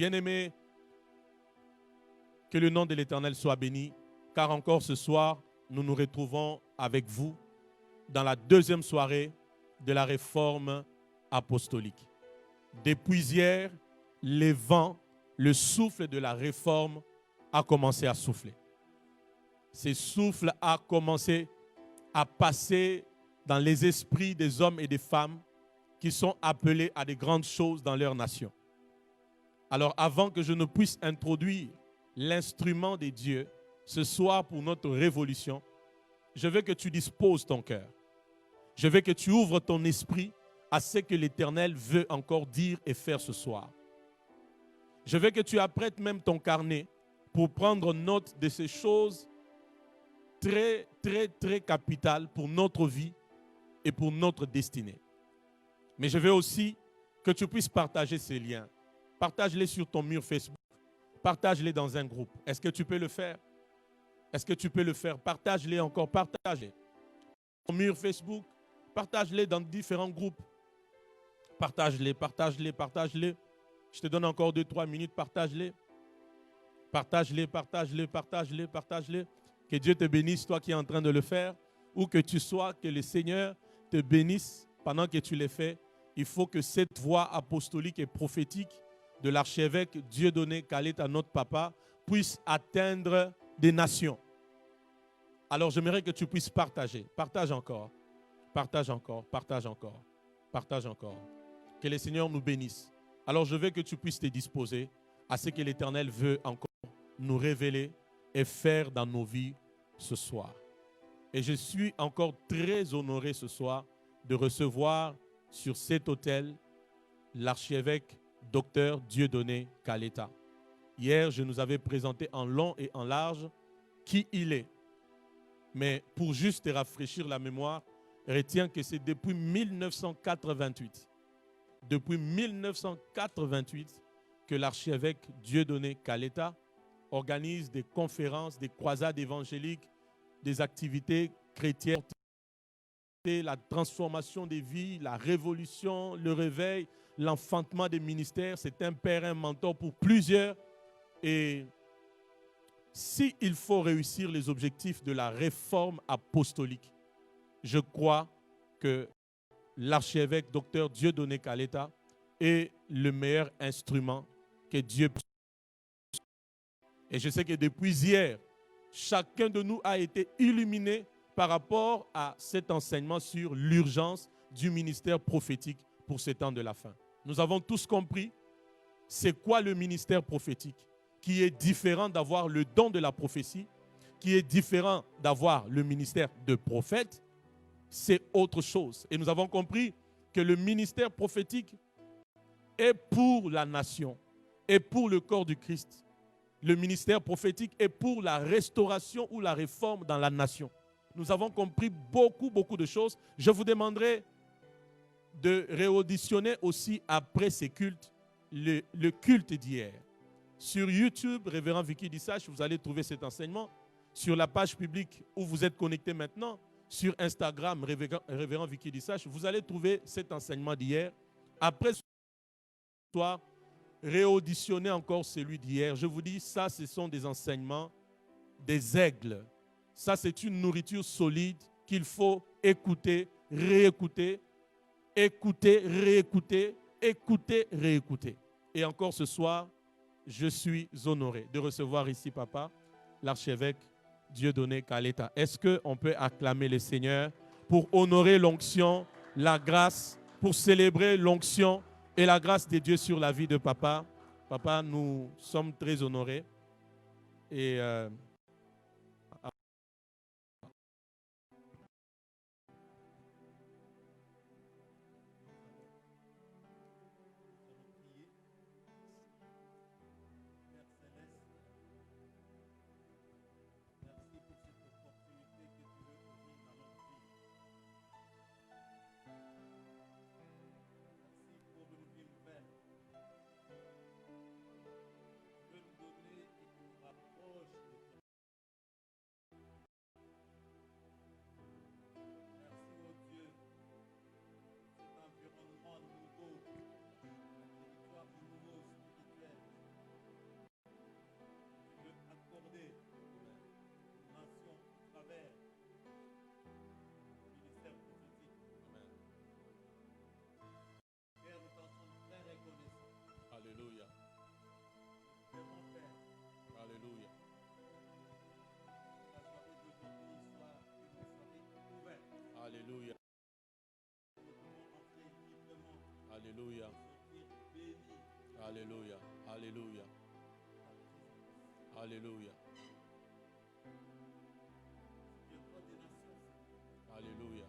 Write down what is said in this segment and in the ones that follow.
Bien-aimés, que le nom de l'Éternel soit béni, car encore ce soir, nous nous retrouvons avec vous dans la deuxième soirée de la réforme apostolique. Depuis hier, les vents, le souffle de la réforme a commencé à souffler. Ce souffle a commencé à passer dans les esprits des hommes et des femmes qui sont appelés à de grandes choses dans leur nation. Alors, avant que je ne puisse introduire l'instrument de Dieu ce soir pour notre révolution, je veux que tu disposes ton cœur. Je veux que tu ouvres ton esprit à ce que l'Éternel veut encore dire et faire ce soir. Je veux que tu apprêtes même ton carnet pour prendre note de ces choses très, très, très capitales pour notre vie et pour notre destinée. Mais je veux aussi que tu puisses partager ces liens. Partage-les sur ton mur Facebook. Partage-les dans un groupe. Est-ce que tu peux le faire? Est-ce que tu peux le faire? Partage-les encore, partage-les. Ton mur Facebook, partage-les dans différents groupes. Partage-les, partage-les, partage-les. Je te donne encore 2-3 minutes, partage-les. Partage-les, partage-les, partage-les, partage-les. Que Dieu te bénisse, toi qui es en train de le faire. Où que tu sois, que le Seigneur te bénisse pendant que tu les fais. Il faut que cette voix apostolique et prophétique de l'archevêque Dieudonné Kaleta, notre papa, puisse atteindre des nations. Alors j'aimerais que tu puisses partager. Partage encore. Partage encore. Partage encore. Partage encore. Que le Seigneur nous bénisse. Alors je veux que tu puisses te disposer à ce que l'Éternel veut encore nous révéler et faire dans nos vies ce soir. Et je suis encore très honoré ce soir de recevoir sur cet autel l'archevêque Dr Dieudonné Kaleta. Hier, je nous avais présenté en long et en large qui il est. Mais pour juste te rafraîchir la mémoire, retiens que c'est depuis 1988. Depuis 1988 que l'archevêque Dieudonné Kaleta organise des conférences, des croisades évangéliques, des activités chrétiennes, la transformation des vies, la révolution, le réveil, l'enfantement des ministères. C'est un père, un mentor pour plusieurs. Et s'il faut réussir les objectifs de la réforme apostolique, je crois que l'archevêque Dr Dieudonné Kaleta est le meilleur instrument que Dieu puisse. Et je sais que depuis hier, chacun de nous a été illuminé par rapport à cet enseignement sur l'urgence du ministère prophétique pour ces temps de la fin. Nous avons tous compris c'est quoi le ministère prophétique, qui est différent d'avoir le don de la prophétie, qui est différent d'avoir le ministère de prophète, c'est autre chose. Et nous avons compris que le ministère prophétique est pour la nation, est pour le corps du Christ. Le ministère prophétique est pour la restauration ou la réforme dans la nation. Nous avons compris beaucoup de choses. Je vous demanderai de réauditionner aussi après ces cultes, le culte d'hier. Sur YouTube, Révérend Vicky Dissache, vous allez trouver cet enseignement. Sur la page publique où vous êtes connecté maintenant, sur Instagram, Révérend Vicky Dissache, vous allez trouver cet enseignement d'hier. Après ce soir, réauditionner encore celui d'hier. Je vous dis, ça, ce sont des enseignements des aigles. Ça, c'est une nourriture solide qu'il faut écouter, réécouter, écouter, réécouter, écouter, réécouter. Et encore ce soir, je suis honoré de recevoir ici, papa, l'archevêque Dieudonné Kaleta. Est-ce qu'on peut acclamer le Seigneur pour honorer l'onction, la grâce, pour célébrer l'onction et la grâce de Dieu sur la vie de papa? Papa, nous sommes très honorés. Et Alléluia. Alléluia. Alléluia. Alléluia. Alléluia.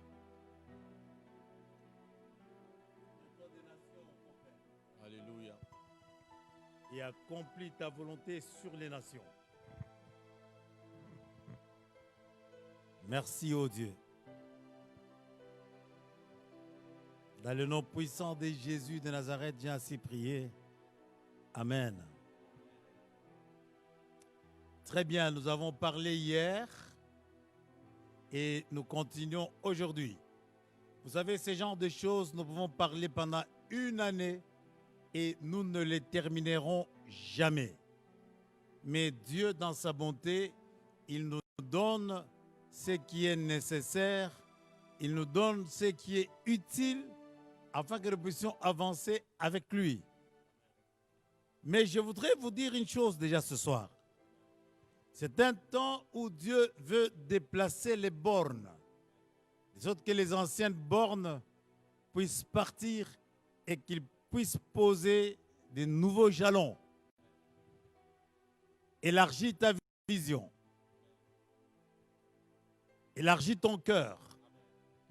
Alléluia. Et accomplis ta volonté sur les nations. Merci, ô Dieu. Dans le nom puissant de Jésus de Nazareth, j'ai ainsi prié. Amen. Très bien, nous avons parlé hier et nous continuons aujourd'hui. Vous savez, ce genre de choses, nous pouvons parler pendant une année et nous ne les terminerons jamais. Mais Dieu, dans sa bonté, il nous donne ce qui est nécessaire, il nous donne ce qui est utile afin que nous puissions avancer avec lui. Mais je voudrais vous dire une chose déjà ce soir. C'est un temps où Dieu veut déplacer les bornes, de sorte que les anciennes bornes puissent partir et qu'il puisse poser de nouveaux jalons. Élargis ta vision. Élargis ton cœur.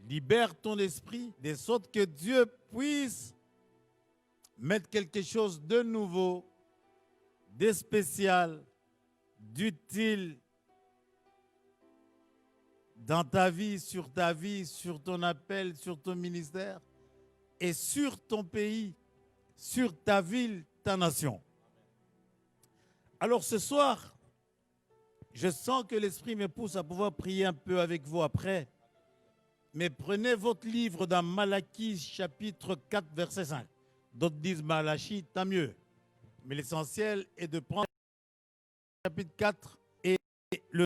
Libère ton esprit de sorte que Dieu puisse mettre quelque chose de nouveau, de spécial, d'utile dans ta vie, sur ton appel, sur ton ministère et sur ton pays, sur ta ville, ta nation. Alors ce soir, je sens que l'Esprit me pousse à pouvoir prier un peu avec vous après. Mais prenez votre livre dans Malachie chapitre 4 verset 5. D'autres disent Malachie, tant mieux. Mais l'essentiel est de prendre le chapitre 4 et le...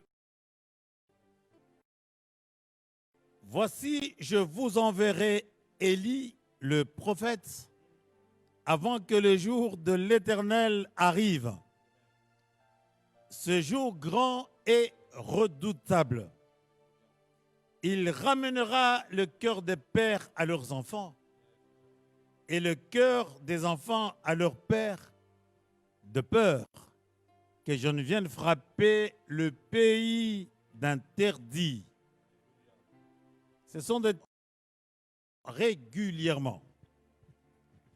Voici, je vous enverrai Élie, le prophète, avant que le jour de l'Éternel arrive. Ce jour grand et redoutable. Il ramènera le cœur des pères à leurs enfants et le cœur des enfants à leurs pères, de peur que je ne vienne frapper le pays d'interdit. Ce sont des régulièrement.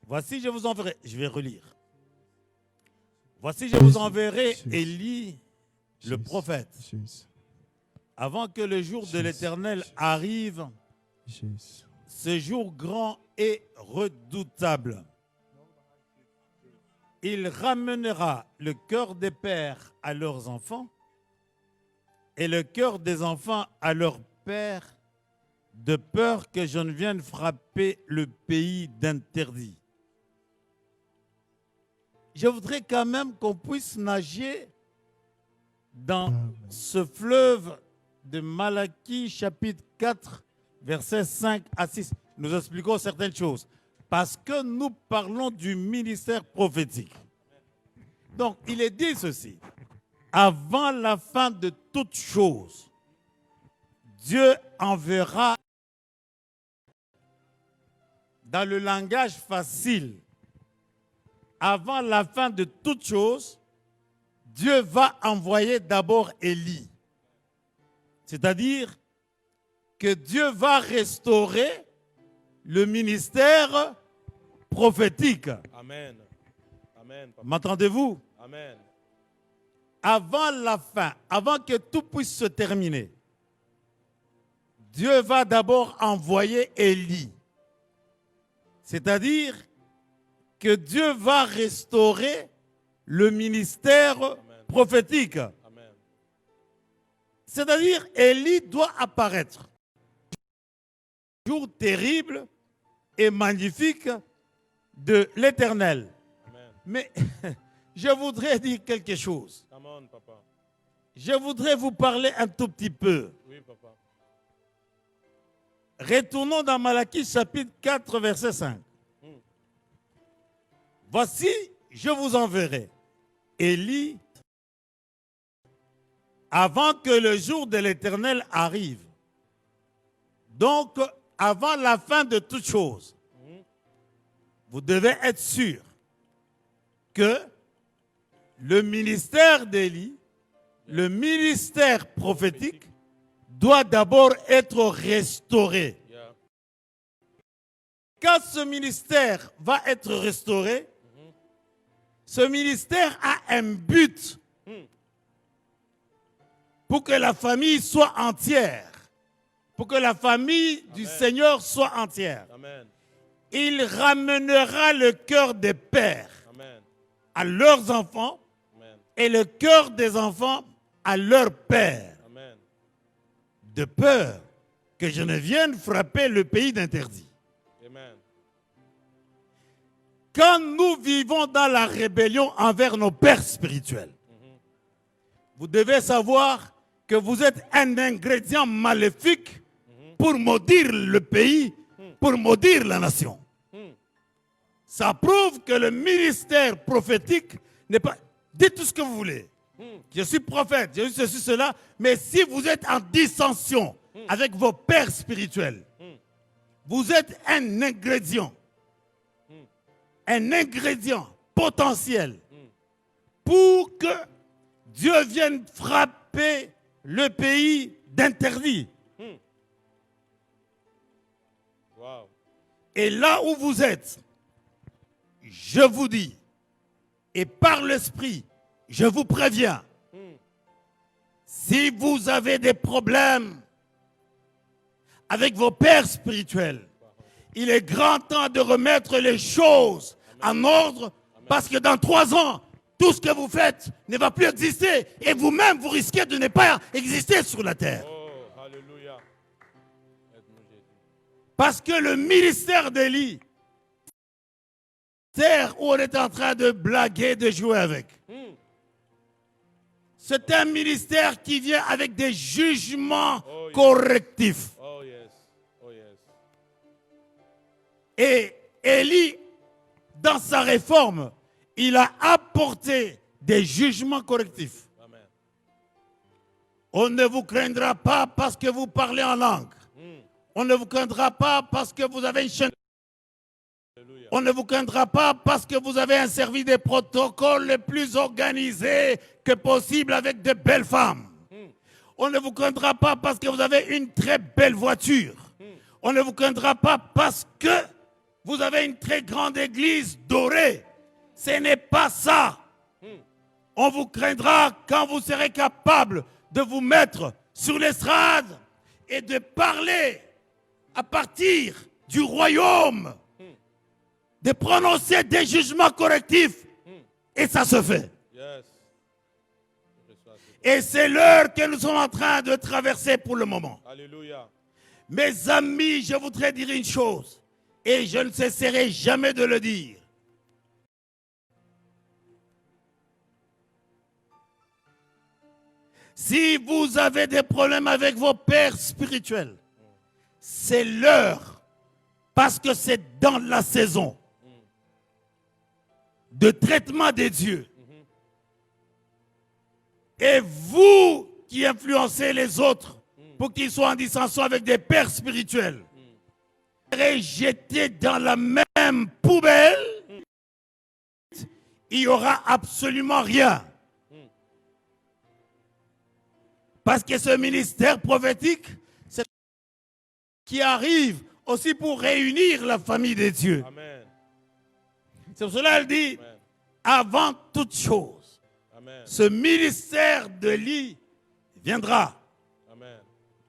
Voici, je vous enverrai. Je vais relire. Voici, je vous enverrai Élie, le prophète, avant que le jour de l'Éternel arrive, ce jour grand et redoutable. Il ramènera le cœur des pères à leurs enfants et le cœur des enfants à leurs pères, de peur que je ne vienne frapper le pays d'interdit. Je voudrais quand même qu'on puisse nager dans ce fleuve de Malachie chapitre 4, versets 5 à 6. Nous expliquons certaines choses. Parce que nous parlons du ministère prophétique. Donc, il est dit ceci. Avant la fin de toutes choses, Dieu enverra, dans le langage facile, avant la fin de toutes choses, Dieu va envoyer d'abord Élie. C'est-à-dire que Dieu va restaurer le ministère prophétique. Amen. Amen. M'entendez-vous? Amen. Avant la fin, avant que tout puisse se terminer, Dieu va d'abord envoyer Élie. C'est-à-dire que Dieu va restaurer le ministère prophétique. Amen. C'est-à-dire, Élie doit apparaître. Jour terrible et magnifique de l'Éternel. Mais je voudrais dire quelque chose. Come on, papa. Je voudrais vous parler un tout petit peu. Oui, papa. Retournons dans Malachie chapitre 4, verset 5. Voici, je vous enverrai Élie avant que le jour de l'Éternel arrive. Donc, avant la fin de toutes choses. vous devez être sûr que le ministère d'Élie, le ministère prophétique, doit d'abord être restauré. Yeah. Quand ce ministère va être restauré, ce ministère a un but pour que la famille soit entière, pour que la famille du Seigneur soit entière. Amen. Il ramènera le cœur des pères Amen. à leurs enfants Amen. et le cœur des enfants à leur père, Amen. de peur que je ne vienne frapper le pays d'interdit. Amen. Quand nous vivons dans la rébellion envers nos pères spirituels, vous devez savoir que vous êtes un ingrédient maléfique pour maudire le pays, pour maudire la nation. Ça prouve que le ministère prophétique n'est pas... Dites tout ce que vous voulez. Je suis prophète, je suis ceci, cela, mais si vous êtes en dissension avec vos pères spirituels, vous êtes un ingrédient potentiel pour que Dieu vienne frapper le pays d'interdit. Wow. Et là où vous êtes, je vous dis, et par l'Esprit, je vous préviens, si vous avez des problèmes avec vos pères spirituels, il est grand temps de remettre les choses en ordre, parce que dans 3 ans, tout ce que vous faites ne va plus exister, et vous-même, vous risquez de ne pas exister sur la terre. Oh, alléluia. Aide-nous, Jésus. Parce que le ministère d'Élie, terre où on est en train de blaguer, de jouer avec, c'est un ministère qui vient avec des jugements correctifs. Oh, yes. Oh, yes. Et Élie, dans sa réforme, il a apporté des jugements correctifs. Amen. On ne vous craindra pas parce que vous parlez en langue. On ne vous craindra pas parce que vous avez une chaîne. Alléluia. On ne vous craindra pas parce que vous avez un service des protocoles les plus organisés que possible avec de belles femmes. On ne vous craindra pas parce que vous avez une très belle voiture. On ne vous craindra pas parce que vous avez une très grande église dorée. Ce n'est pas ça. On vous craindra quand vous serez capable de vous mettre sur l'estrade et de parler à partir du royaume, de prononcer des jugements correctifs. Et ça se fait. Yes. Je reçois ce- Et c'est l'heure que nous sommes en train de traverser pour le moment. Alléluia. Mes amis, je voudrais dire une chose, et je ne cesserai jamais de le dire. Si vous avez des problèmes avec vos pères spirituels, c'est l'heure, parce que c'est dans la saison de traitement des dieux. Et vous qui influencez les autres pour qu'ils soient en dissension avec des pères spirituels, serez jetés dans la même poubelle, il n'y aura absolument rien. Parce que ce ministère prophétique, c'est qui arrive aussi pour réunir la famille des dieux. Amen. C'est pour cela qu'elle dit, Amen. avant toute chose, Amen. ce ministère de l'Élie viendra Amen.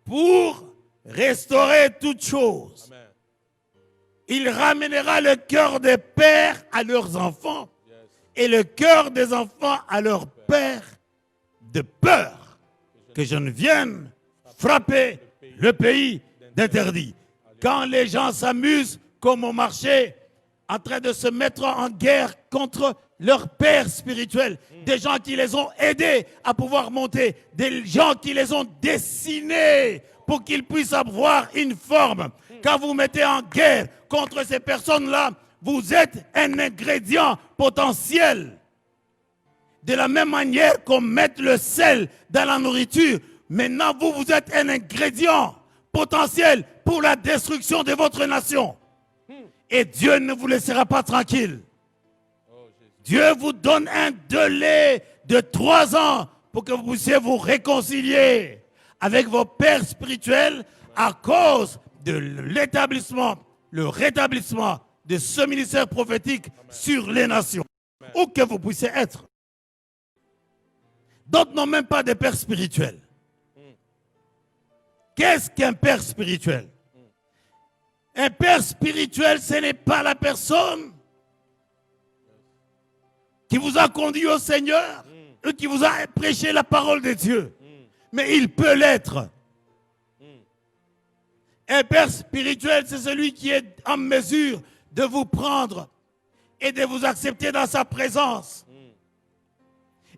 pour restaurer toute chose. Amen. Il ramènera le cœur des pères à leurs enfants Yes. et le cœur des enfants à leurs pères, de peur que je ne vienne frapper le pays d'interdit. Quand les gens s'amusent comme au marché, en train de se mettre en guerre contre leurs pères spirituels, des gens qui les ont aidés à pouvoir monter, des gens qui les ont dessinés pour qu'ils puissent avoir une forme. Quand vous mettez en guerre contre ces personnes-là, vous êtes un ingrédient potentiel. De la même manière qu'on met le sel dans la nourriture, maintenant vous êtes un ingrédient potentiel pour la destruction de votre nation. Et Dieu ne vous laissera pas tranquille. Oh, Jésus. Dieu vous donne un délai de 3 ans pour que vous puissiez vous réconcilier avec vos pères spirituels à cause de l'établissement, le rétablissement de ce ministère prophétique sur les nations. Où que vous puissiez être. D'autres n'ont même pas de père spirituel. Qu'est-ce qu'un père spirituel? Un père spirituel, ce n'est pas la personne qui vous a conduit au Seigneur ou qui vous a prêché la parole de Dieu. Mais il peut l'être. Un père spirituel, c'est celui qui est en mesure de vous prendre et de vous accepter dans sa présence.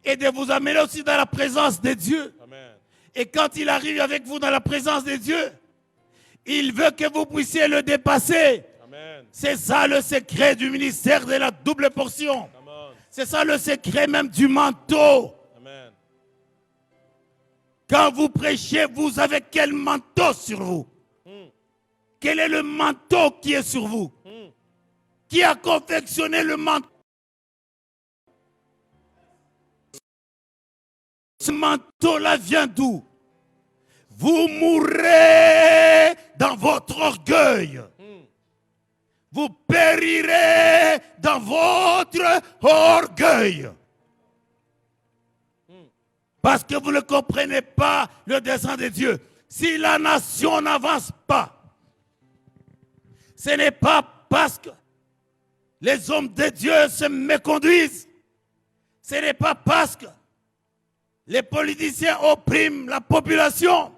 Et de vous amener aussi dans la présence de Dieu. Amen. Et quand il arrive avec vous dans la présence de Dieu, il veut que vous puissiez le dépasser. Amen. C'est ça le secret du ministère de la double portion. Amen. C'est ça le secret même du manteau. Amen. Quand vous prêchez, vous avez quel manteau sur vous? Quel est le manteau qui est sur vous? Qui a confectionné le manteau? Ce manteau-là vient d'où? Vous mourrez dans votre orgueil. Vous périrez dans votre orgueil. Parce que vous ne comprenez pas le dessein de Dieu. Si la nation n'avance pas, ce n'est pas parce que les hommes de Dieu se méconduisent. Ce n'est pas parce que les politiciens oppriment la population.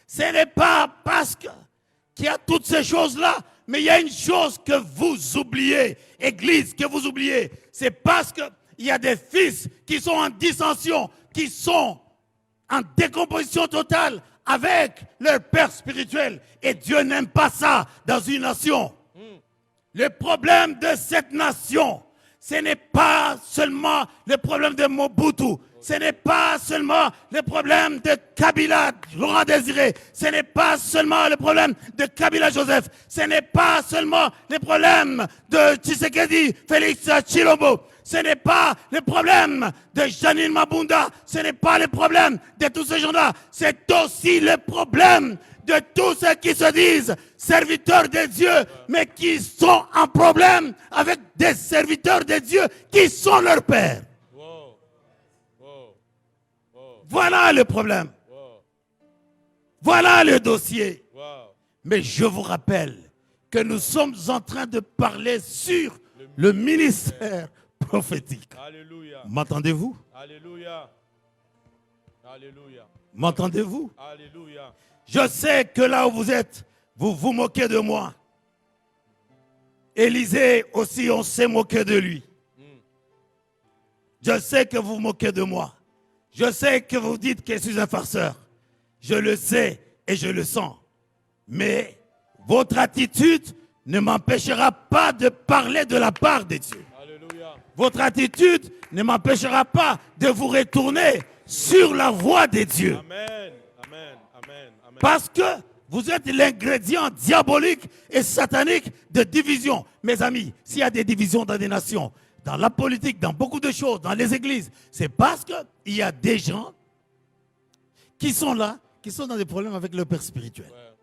Ce n'est pas parce qu'il y a toutes ces choses-là, mais il y a une chose que vous oubliez, Église, que vous oubliez. C'est parce qu'il y a des fils qui sont en dissension, qui sont en décomposition totale avec leur père spirituel. Et Dieu n'aime pas ça dans une nation. Le problème de cette nation, ce n'est pas seulement le problème de Mobutu. Ce n'est pas seulement le problème de Kabila, Laurent Désiré. Ce n'est pas seulement le problème de Kabila Joseph. Ce n'est pas seulement le problème de Tshisekedi, Félix Tshilombo. Ce n'est pas le problème de Janine Mabunda. Ce n'est pas le problème de tous ces gens-là. C'est aussi le problème de tous ceux qui se disent serviteurs de Dieu, mais qui sont en problème avec des serviteurs de Dieu qui sont leurs pères. Voilà le problème. Voilà le dossier. Mais je vous rappelle que nous sommes en train de parler sur le ministère prophétique. Alléluia. M'entendez-vous? Alléluia. Alléluia. M'entendez-vous? Alléluia. Je sais que là où vous êtes, vous vous moquez de moi. Élisée aussi, on s'est moqué de lui. Je sais que vous vous moquez de moi. Je sais que vous dites que je suis un farceur. Je le sais et je le sens. Mais votre attitude ne m'empêchera pas de parler de la part de Dieu. Alléluia. Votre attitude ne m'empêchera pas de vous retourner sur la voie de Dieu. Amen. Amen. Amen. Amen. Parce que vous êtes l'ingrédient diabolique et satanique de division. Mes amis, s'il y a des divisions dans des nations, dans la politique, dans beaucoup de choses, dans les églises, c'est parce qu'il y a des gens qui sont là, qui sont dans des problèmes avec leur père spirituel. Ouais.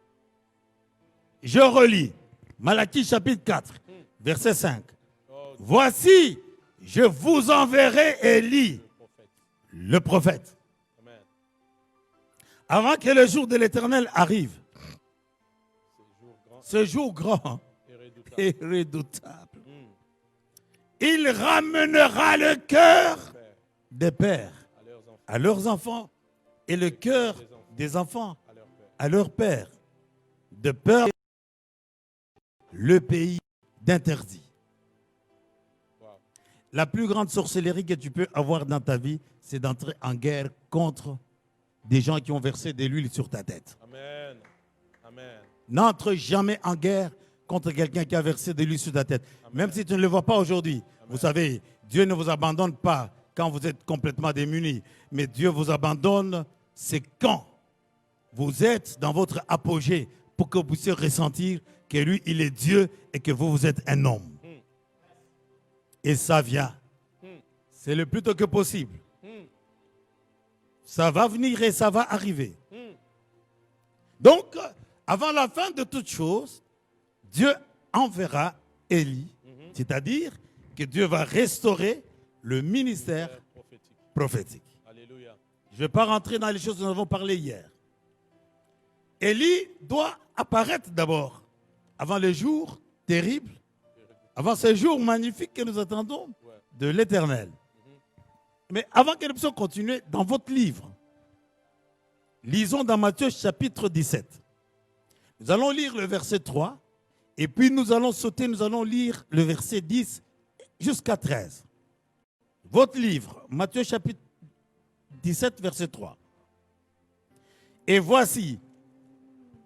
Je relis Malachie chapitre 4, verset 5. Oh, Voici, je vous enverrai Élie, prophète. le prophète, Amen. avant que le jour de l'Éternel arrive. Ce jour grand Ce jour grand et redoutable. et redoutable. Il ramènera le cœur Père, des pères à leurs enfants, à leurs enfants et le cœur des enfants à leurs pères. à leurs pères, de peur le pays d'interdit. Wow. La plus grande sorcellerie que tu peux avoir dans ta vie, c'est d'entrer en guerre contre des gens qui ont versé de l'huile sur ta tête. Amen. Amen. N'entre jamais en guerre contre quelqu'un qui a versé de l'huile sur ta tête. Même si tu ne le vois pas aujourd'hui. Vous savez, Dieu ne vous abandonne pas quand vous êtes complètement démunis. Mais Dieu vous abandonne, c'est quand vous êtes dans votre apogée pour que vous puissiez ressentir que lui, il est Dieu et que vous, vous êtes un homme. Et ça vient. C'est le plus tôt que possible. Ça va venir et ça va arriver. Donc, avant la fin de toutes choses, Dieu enverra Élie, c'est-à-dire que Dieu va restaurer le ministère prophétique. Alléluia. Je ne vais pas rentrer dans les choses dont nous avons parlé hier. Élie doit apparaître d'abord, avant les jours terribles, avant ces jours magnifiques que nous attendons de l'Éternel. Mais avant que nous puissions continuer, dans votre livre, lisons dans Matthieu chapitre 17. Nous allons lire le verset 3, et puis nous allons sauter, nous allons lire le verset 10 jusqu'à 13. Votre livre, Matthieu chapitre 17, verset 3. Et voici,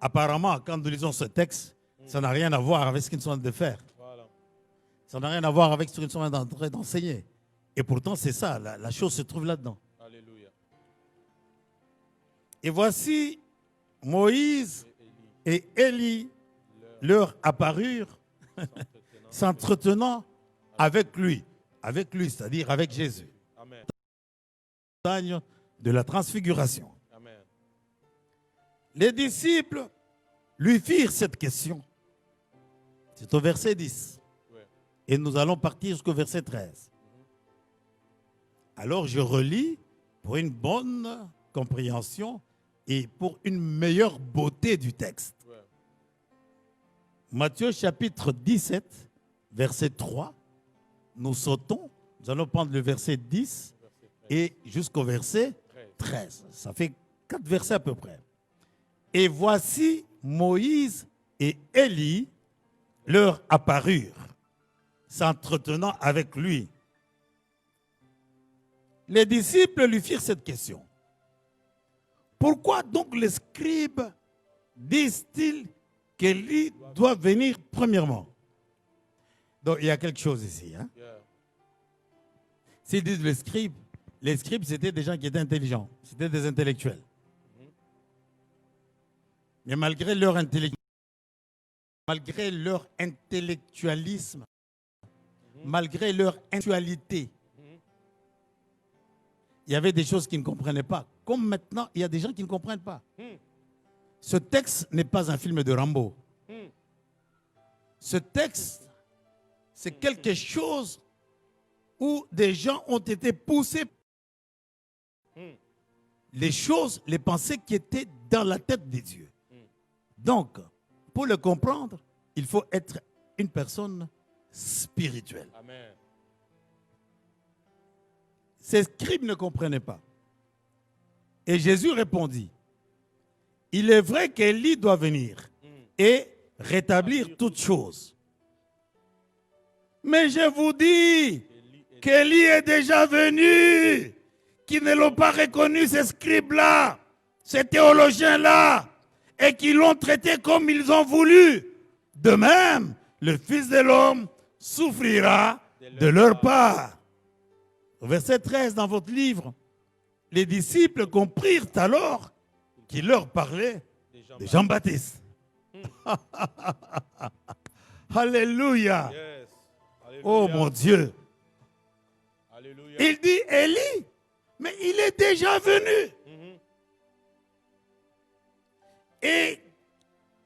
apparemment, quand nous lisons ce texte, ça n'a rien à voir avec ce qu'ils sont en train de faire. Voilà. Ça n'a rien à voir avec ce qu'ils sont en train d'enseigner. Et pourtant, c'est ça, la chose se trouve là-dedans. Alléluia. Et voici, Moïse et Élie leur apparurent, s'entretenant avec lui, c'est-à-dire avec Jésus. Amen. Montagne de la transfiguration. Amen. Les disciples lui firent cette question. C'est au verset 10. Ouais. Et nous allons partir jusqu'au verset 13. Alors je relis pour une bonne compréhension et pour une meilleure beauté du texte. Ouais. Matthieu chapitre 17, verset 3. Nous sautons, nous allons prendre le verset 10 et jusqu'au verset 13. Ça fait 4 versets à peu près. Et voici Moïse et Élie leur apparurent, s'entretenant avec lui. Les disciples lui firent cette question. Pourquoi donc les scribes disent-ils qu'Élie doit venir premièrement? Donc il y a quelque chose ici. Hein? Yeah. S'ils disent les scribes c'était des gens qui étaient intelligents, c'était des intellectuels. Mais malgré leur intellectualisme, malgré leur intellectualité, il y avait des choses qu'ils ne comprenaient pas. Comme maintenant, il y a des gens qui ne comprennent pas. Ce texte n'est pas un film de Rambo. Ce texte, c'est quelque chose où des gens ont été poussés. Les choses, les pensées qui étaient dans la tête des dieux. Donc, pour le comprendre, il faut être une personne spirituelle. Amen. Ces scribes ne comprenaient pas. Et Jésus répondit, il est vrai qu'Élie doit venir et rétablir toutes choses. Mais je vous dis qu'Élie est déjà venu, qu'ils ne l'ont pas reconnu, ces scribes-là, ces théologiens-là, et qui l'ont traité comme ils ont voulu. De même, le Fils de l'homme souffrira de leur part. Au verset 13 dans votre livre, les disciples comprirent alors qu'il leur parlait de Jean-Baptiste. Alléluia. Yes. Alléluia. Oh mon Dieu. Alléluia. Il dit Élie, mais il est déjà venu. Et,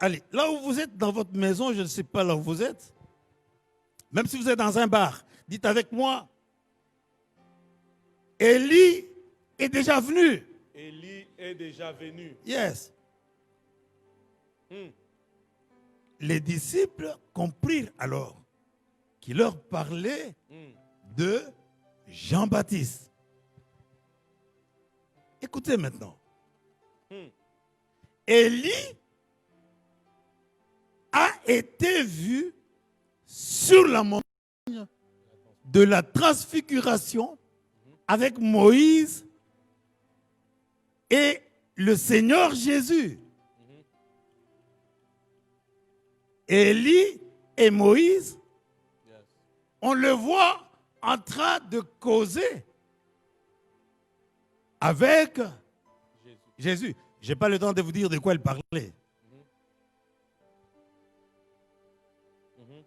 allez, là où vous êtes dans votre maison, je ne sais pas là où vous êtes, même si vous êtes dans un bar, dites avec moi, Élie est déjà venu. Élie est déjà venu. Yes. Les disciples comprirent alors qu'il leur parlait de Jean-Baptiste. Écoutez maintenant. Élie a été vu sur la montagne de la transfiguration avec Moïse et le Seigneur Jésus. Élie et Moïse, on le voit en train de causer avec Jésus. Je n'ai pas le temps de vous dire de quoi il parlait.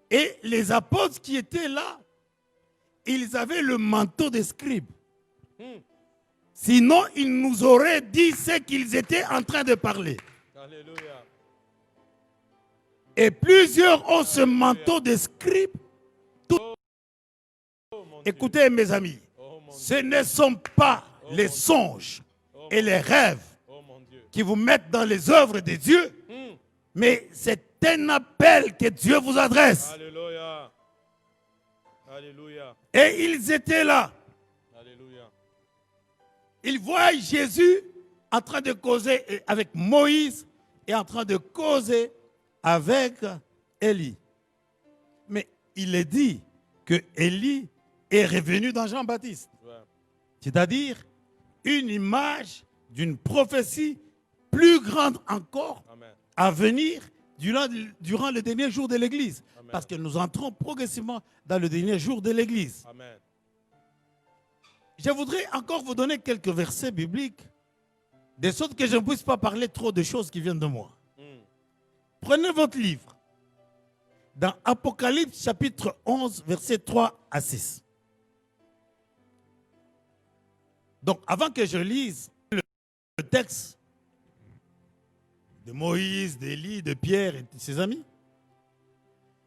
Et les apôtres qui étaient là, ils avaient le manteau des scribes. Sinon, ils nous auraient dit ce qu'ils étaient en train de parler. Alléluia. Et plusieurs ont ce manteau des scribes. Écoutez, mes amis, ce ne sont pas les songes et les rêves qui vous mettent dans les œuvres de Dieu, mais c'est un appel que Dieu vous adresse. Alléluia. Alléluia. Et ils étaient là. Alléluia. Ils voient Jésus en train de causer avec Moïse et en train de causer avec Élie. Mais il est dit que Élie est revenu dans Jean-Baptiste. Ouais. C'est-à-dire une image d'une prophétie plus grande encore Amen. à venir durant le dernier jour de l'Église. Amen. Parce que nous entrons progressivement dans le dernier jour de l'Église. Amen. Je voudrais encore vous donner quelques versets bibliques, de sorte que je ne puisse pas parler trop de choses qui viennent de moi. Prenez votre livre, dans Apocalypse chapitre 11, versets 3 à 6. Donc, avant que je lise le texte de Moïse, d'Élie, de Pierre et de ses amis,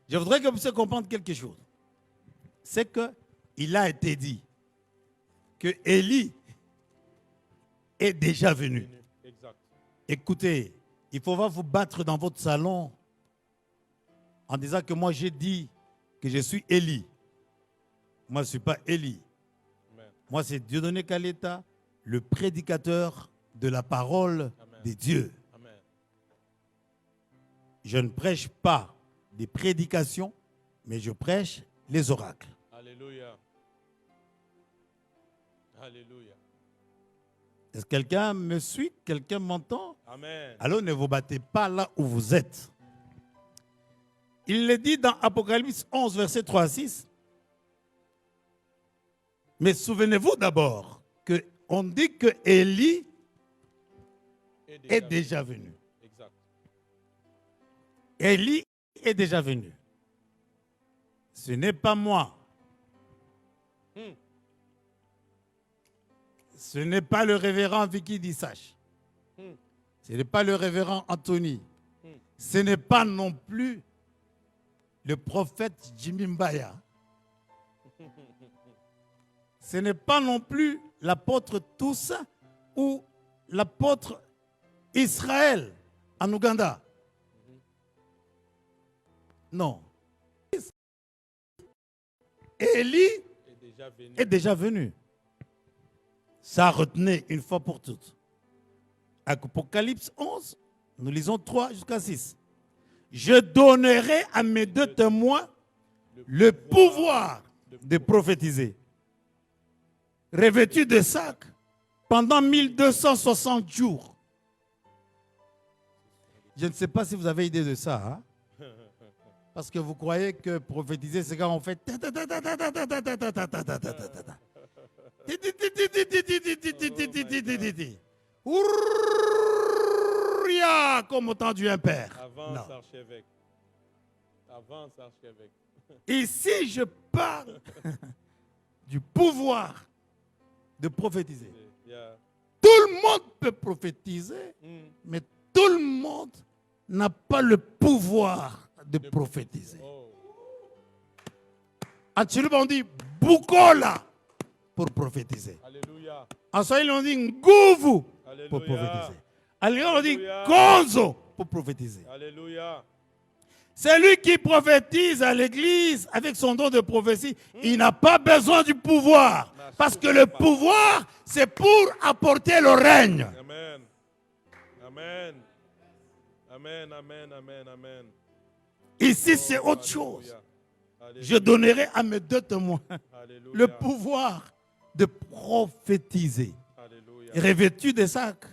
je voudrais que vous puissiez comprendre quelque chose. C'est qu'il a été dit que Élie est déjà venu. Exact. Écoutez, il faut pas vous battre dans votre salon en disant que moi j'ai dit que je suis Élie. Moi je ne suis pas Élie. Amen. Moi c'est Dieudonné Kaleta, le prédicateur de la parole Amen. de Dieu. Amen. Je ne prêche pas des prédications, mais je prêche les oracles. Alléluia. Alléluia. Est-ce que quelqu'un me suit? Quelqu'un m'entend? Amen. Alors ne vous battez pas là où vous êtes. Il le dit dans Apocalypse 11, verset 3 à 6. Mais souvenez-vous d'abord qu'on dit que Élie est déjà venu. Exact. Élie est déjà venu. Ce n'est pas moi. Ce n'est pas le révérend Vicky Dissach. Ce n'est pas le révérend Anthony. Ce n'est pas non plus le prophète Jimmy Mbaya. Ce n'est pas non plus l'apôtre Toussa ou l'apôtre Israël en Ouganda. Non. Élie est déjà venu. Ça retenait une fois pour toutes. Apocalypse 11, nous lisons 3 jusqu'à 6. Je donnerai à mes deux témoins le pouvoir de prophétiser. Revêtus de sacs pendant 1260 jours. Je ne sais pas si vous avez idée de ça. Hein? Parce que vous croyez que prophétiser, c'est quand on fait... Comme au temps du Père. Avance, archevêque. Avance, archevêque. Ici, je parle du pouvoir de prophétiser. Yeah. Tout le monde peut prophétiser, mais tout le monde n'a pas le pouvoir de prophétiser. Oh. En Tchilou, on dit Bukola pour prophétiser. Alléluia. En Swahili, on dit Nguvu pour Alléluia. prophétiser. En Lyon, on dit Alléluia. Konzo pour prophétiser. Alléluia. Celui qui prophétise à l'église avec son don de prophétie, il n'a pas besoin du pouvoir. Parce que le pouvoir, c'est pour apporter le règne. Amen. Amen. Amen, amen, amen, amen. Ici, c'est autre Alléluia. chose. Alléluia. Je donnerai à mes deux témoins Alléluia. le pouvoir de prophétiser. Alléluia. Revêtus de sacs.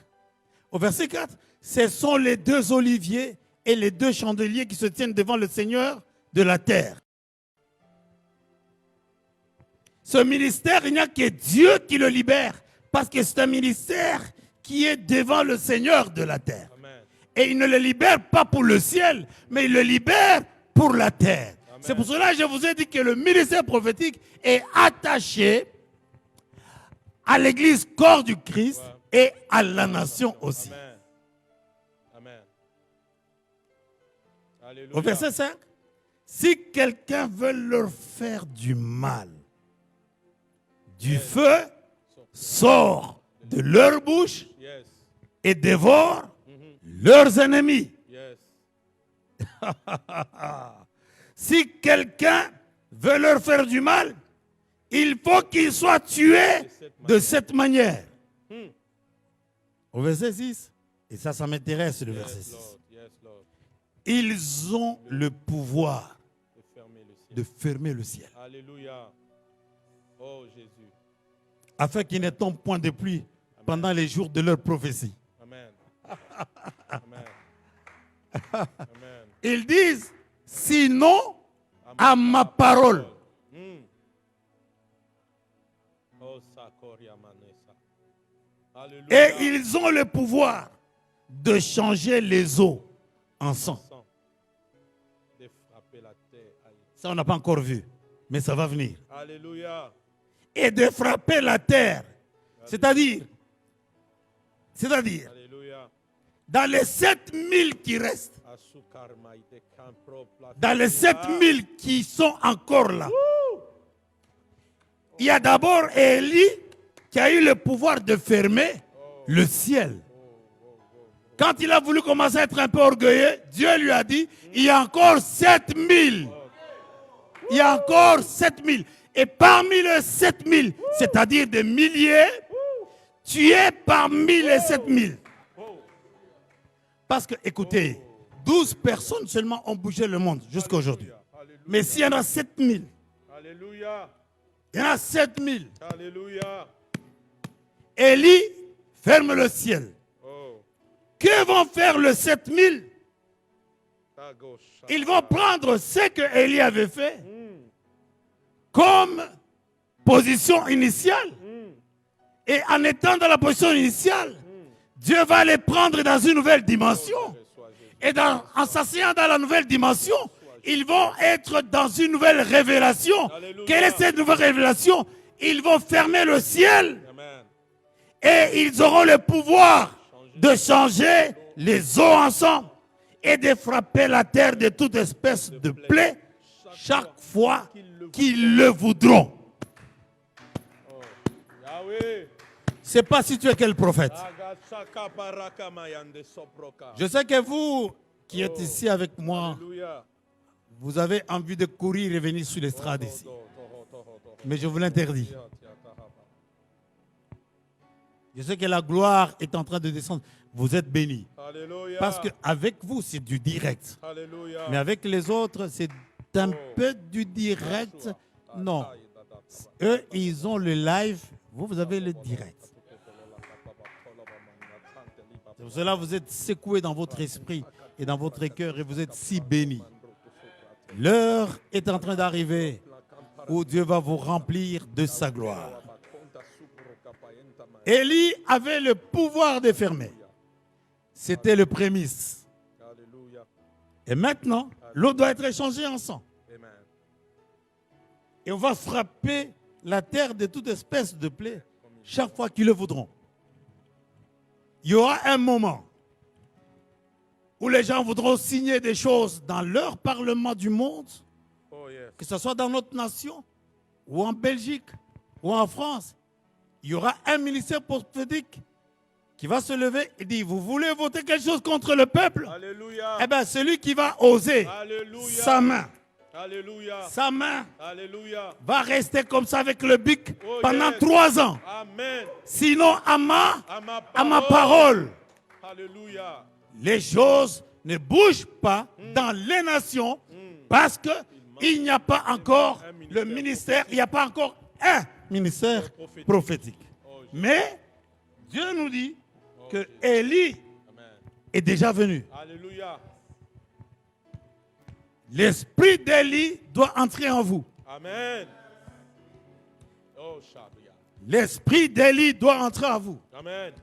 Au verset 4, ce sont les deux oliviers et les deux chandeliers qui se tiennent devant le Seigneur de la terre. Ce ministère, il n'y a que Dieu qui le libère, parce que c'est un ministère qui est devant le Seigneur de la terre. Amen. Et il ne le libère pas pour le ciel, mais il le libère pour la terre. Amen. C'est pour cela que je vous ai dit que le ministère prophétique est attaché à l'église corps du Christ et à la nation aussi. Amen. Amen. Au verset 5, si quelqu'un veut leur faire du mal, du feu sort de leur bouche Yes. et dévore leurs ennemis. Yes. Si quelqu'un veut leur faire du mal, il faut qu'il soit tué de cette manière. Au verset 6, et ça m'intéresse le verset 6. Lord. Yes, Lord. Ils ont le pouvoir De fermer le ciel. de fermer le ciel, Alléluia. Oh Jésus. afin qu'il ne tombe point de pluie pendant les jours de leur prophétie. Amen. Amen. Amen. Ils disent, sinon à ma parole. Oh Sakoria Manessa. Alléluia. Et ils ont le pouvoir de changer les eaux en sang. De frapper la terre. Ça, on n'a pas encore vu, mais ça va venir. Alléluia. Et de frapper la terre. C'est-à-dire, Alléluia. dans les 7000 qui restent, Asukar maite kampro plata. dans les 7000 qui sont encore là, il y a d'abord Élie qui a eu le pouvoir de fermer le ciel. Quand il a voulu commencer à être un peu orgueilleux, Dieu lui a dit, il y a encore 7000. Il y a encore 7000. Et parmi les 7000, c'est-à-dire des milliers, tu es parmi les 7000. Parce que, écoutez, 12 personnes seulement ont bougé le monde jusqu'à aujourd'hui. Mais s'il y en a 7000, Alléluia. il y en a 7000. Alléluia. Élie ferme le ciel. Oh. Que vont faire les 7000? Tagosha. Ils vont prendre ce que Élie avait fait comme position initiale. Et en étant dans la position initiale, Dieu va les prendre dans une nouvelle dimension. Et en s'asseyant dans la nouvelle dimension, ils vont être dans une nouvelle révélation. Alléluia. Quelle est cette nouvelle révélation? Ils vont fermer le ciel Amen. et ils auront le pouvoir de changer les eaux ensemble et de frapper la terre de toute espèce de plaie chaque fois qu'ils le voudront. Yahweh. Je ne sais pas si tu es quel prophète. Agasaka baraka mayande soproka. Je sais que vous qui êtes ici avec moi, Alléluia. vous avez envie de courir et venir sur l'estrade ici. Mais je vous l'interdis. Je sais que la gloire est en train de descendre. Vous êtes bénis. Alléluia. Parce qu'avec vous, c'est du direct. Alléluia. Mais avec les autres, c'est un peu du direct. Non. Eux, ils ont le live. Vous, vous avez le direct. C'est pour cela que vous êtes secoués dans votre esprit et dans votre cœur et vous êtes si bénis. L'heure est en train d'arriver où Dieu va vous remplir de sa gloire. Élie avait le pouvoir de fermer. C'était le prémisse. Alléluia. Et maintenant, l'eau doit être échangée en sang. Amen. Et on va frapper la terre de toute espèce de plaie chaque fois qu'ils le voudront. Il y aura un moment où les gens voudront signer des choses dans leur parlement du monde, Oh yes. que ce soit dans notre nation, ou en Belgique, ou en France. Il y aura un ministère prophétique qui va se lever et dire, vous voulez voter quelque chose contre le peuple? Alléluia. Eh bien, celui qui va oser, Alléluia. sa main Alléluia. va rester comme ça avec le bic Oh, pendant yes. 3 ans. Amen. Sinon, à ma À ma parole, Alléluia. les choses ne bougent pas dans les nations parce qu'il n'y a pas encore le ministère, il n'y a pas encore un ministère prophétique. Mais Dieu nous dit que Élie Amen. est déjà venu. Alléluia. L'esprit d'Élie doit entrer en vous. Amen. Oh, Shabia. L'esprit d'Élie doit entrer en vous. Amen.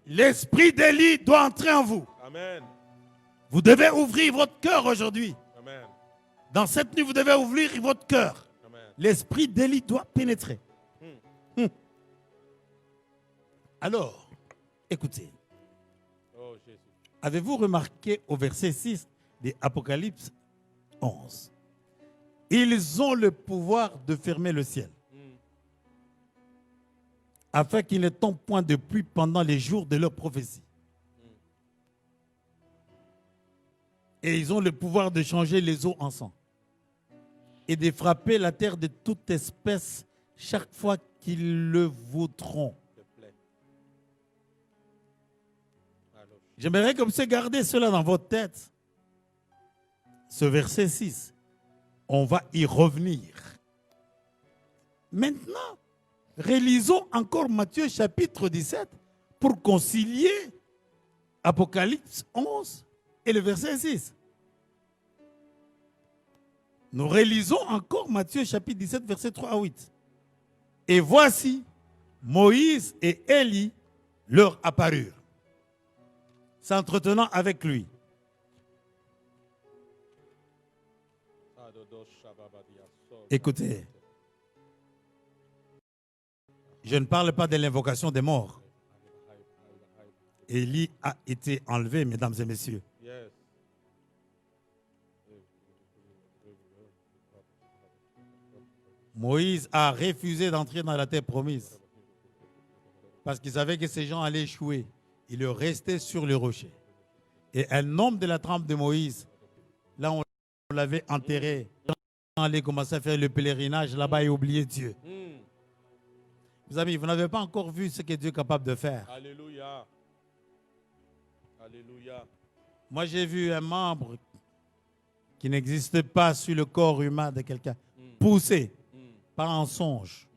L'esprit d'Élie doit entrer en vous. Amen. Vous devez ouvrir votre cœur aujourd'hui. Amen. Dans cette nuit, vous devez ouvrir votre cœur. Amen. L'esprit d'Élie doit pénétrer. Alors, écoutez. Oh Jésus. Avez-vous remarqué au verset 6 de Apocalypse 11? Ils ont le pouvoir de fermer le ciel, afin qu'il ne tombe point de pluie pendant les jours de leur prophétie. Et ils ont le pouvoir de changer les eaux en sang et de frapper la terre de toute espèce chaque fois qu'ils le voudront. J'aimerais comme ça garder cela dans votre tête. Ce verset 6, on va y revenir. Maintenant, relisons encore Matthieu chapitre 17 pour concilier Apocalypse 11 et le verset 6. Nous relisons encore Matthieu chapitre 17, verset 3 à 8. Et voici, Moïse et Élie leur apparurent, s'entretenant avec lui. Écoutez, je ne parle pas de l'invocation des morts. Élie a été enlevé, mesdames et messieurs. Moïse a refusé d'entrer dans la terre promise parce qu'il savait que ces gens allaient échouer. Il est resté sur le rocher. Et un homme de la trempe de Moïse, là on l'avait enterré, on allait commencer à faire le pèlerinage là-bas et oublier Dieu. Mes amis, vous n'avez pas encore vu ce que Dieu est capable de faire. Alléluia. Alléluia. Moi, j'ai vu un membre qui n'existe pas sur le corps humain de quelqu'un poussé, pas en songe,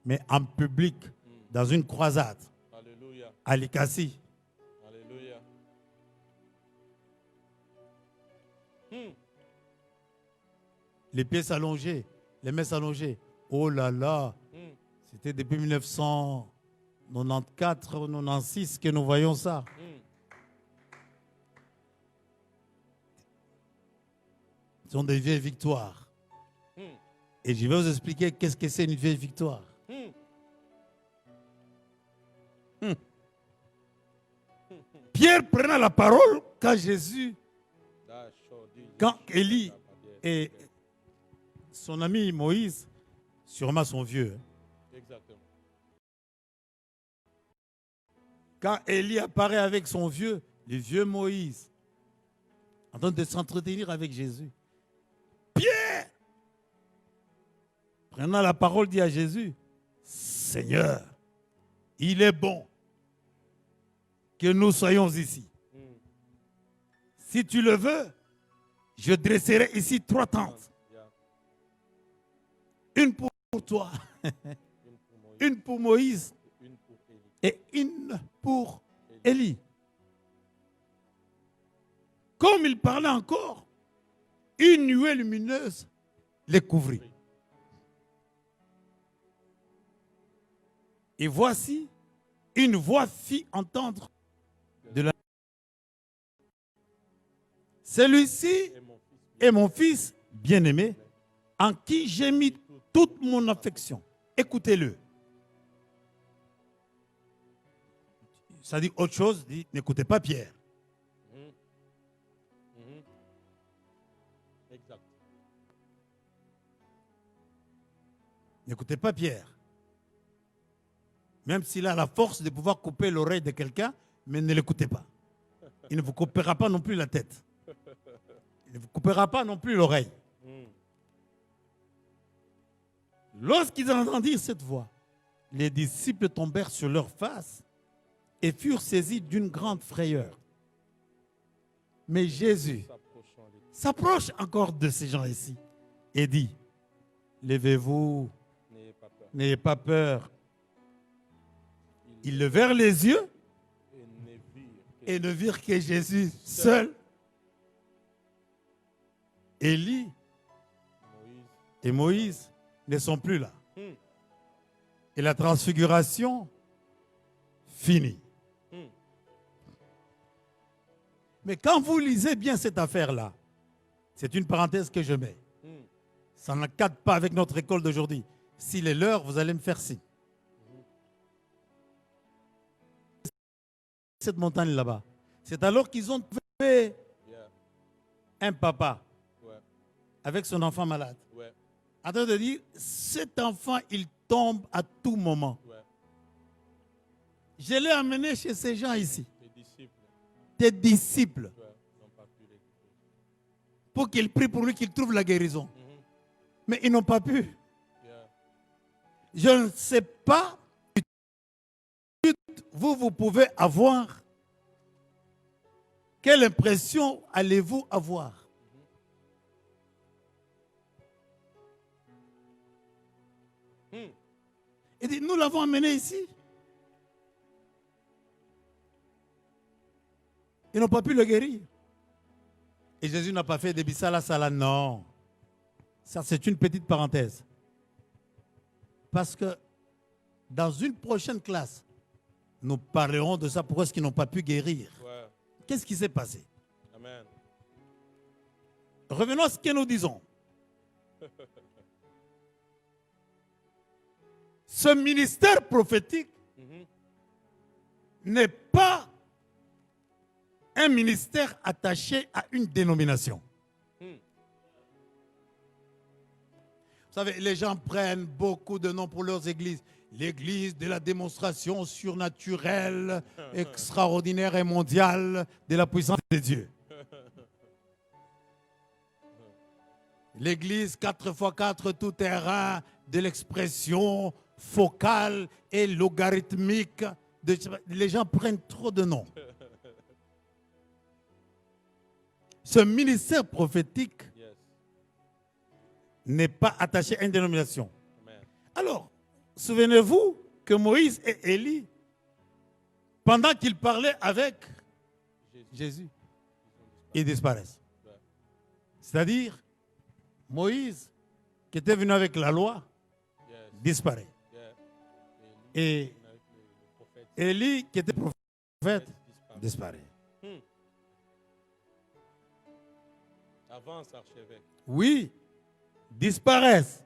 mais en public, dans une croisade. Alléluia. À Likassi. Alléluia. Les pieds s'allongeaient, les mains s'allongeaient. Oh là là, c'était depuis 1994, 96 que nous voyons ça. Ce sont des vieilles victoires. Et je vais vous expliquer qu'est-ce que c'est une vieille victoire. Pierre prenait la parole quand Élie et son ami Moïse, sûrement son vieux. Exactement. Quand Élie apparaît avec son vieux, le vieux Moïse, en train de s'entretenir avec Jésus, Pierre, prenant la parole, dit à Jésus, Seigneur, il est bon que nous soyons ici. Si tu le veux, je dresserai ici 3 tentes. Une pour toi, une pour Moïse et une pour Élie. Comme il parlait encore, une nuée lumineuse les couvrit. Et voici, une voix fit entendre de la... Celui-ci est mon fils bien-aimé, en qui j'ai mis toute mon affection. Écoutez-le. Ça dit autre chose, dit n'écoutez pas Pierre. Exact. N'écoutez pas Pierre. Même s'il a la force de pouvoir couper l'oreille de quelqu'un, mais ne l'écoutez pas. Il ne vous coupera pas non plus la tête. Il ne vous coupera pas non plus l'oreille. Lorsqu'ils entendirent cette voix, les disciples tombèrent sur leur face et furent saisis d'une grande frayeur. Mais Jésus s'approche encore de ces gens ici et dit, levez-vous, n'ayez pas peur. Ils levèrent les yeux et ne virent que Jésus seul. Élie et Moïse ne sont plus là. Et la transfiguration finit. Mais quand vous lisez bien cette affaire-là, C'est une parenthèse que je mets. Mm. Ça ne cadre pas avec notre école d'aujourd'hui. S'il est l'heure, vous allez me faire signe. Cette montagne là-bas. C'est alors qu'ils ont trouvé Yeah. un papa Ouais. avec son enfant malade. Ouais. En train de dire, cet enfant, il tombe à tout moment. Ouais. Je l'ai amené chez ces gens ici, Les disciples. tes disciples, Ouais. N'ont pas pu l'écouter. pour qu'ils prient pour lui, qu'il trouve la guérison. Mais ils n'ont pas pu. Yeah. Je ne sais pas, vous pouvez avoir. Quelle impression allez-vous avoir? Il dit, nous l'avons amené ici. Ils n'ont pas pu le guérir. Et Jésus n'a pas fait des bisala sala. Non. Ça, c'est une petite parenthèse. Parce que dans une prochaine classe, nous parlerons de ça. Pourquoi est-ce qu'ils n'ont pas pu guérir? Ouais. Qu'est-ce qui s'est passé? Amen. Revenons à ce que nous disons. Ce ministère prophétique n'est pas un ministère attaché à une dénomination. Vous savez, les gens prennent beaucoup de noms pour leurs églises. L'église de la démonstration surnaturelle, extraordinaire et mondiale de la puissance de Dieu. L'église 4x4 tout terrain de l'expression focale et logarithmique. Les gens prennent trop de noms. Ce ministère prophétique n'est pas attaché à une dénomination. Amen. Alors, souvenez-vous que Moïse et Élie, pendant qu'ils parlaient avec Jésus, ils disparaissent. C'est-à-dire, Moïse, qui était venu avec la loi, disparaît. Et Élie, qui était prophète, disparaît. Avance, archevêque. Oui, disparaissent.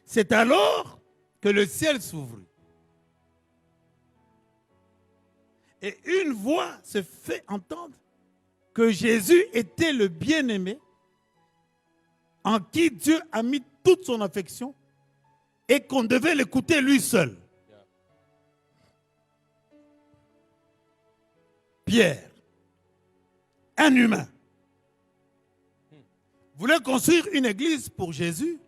C'est alors que le ciel s'ouvre. Et une voix se fait entendre que Jésus était le bien-aimé en qui Dieu a mis toute son affection et qu'on devait l'écouter lui seul. Pierre, un humain, voulait construire une église pour Jésus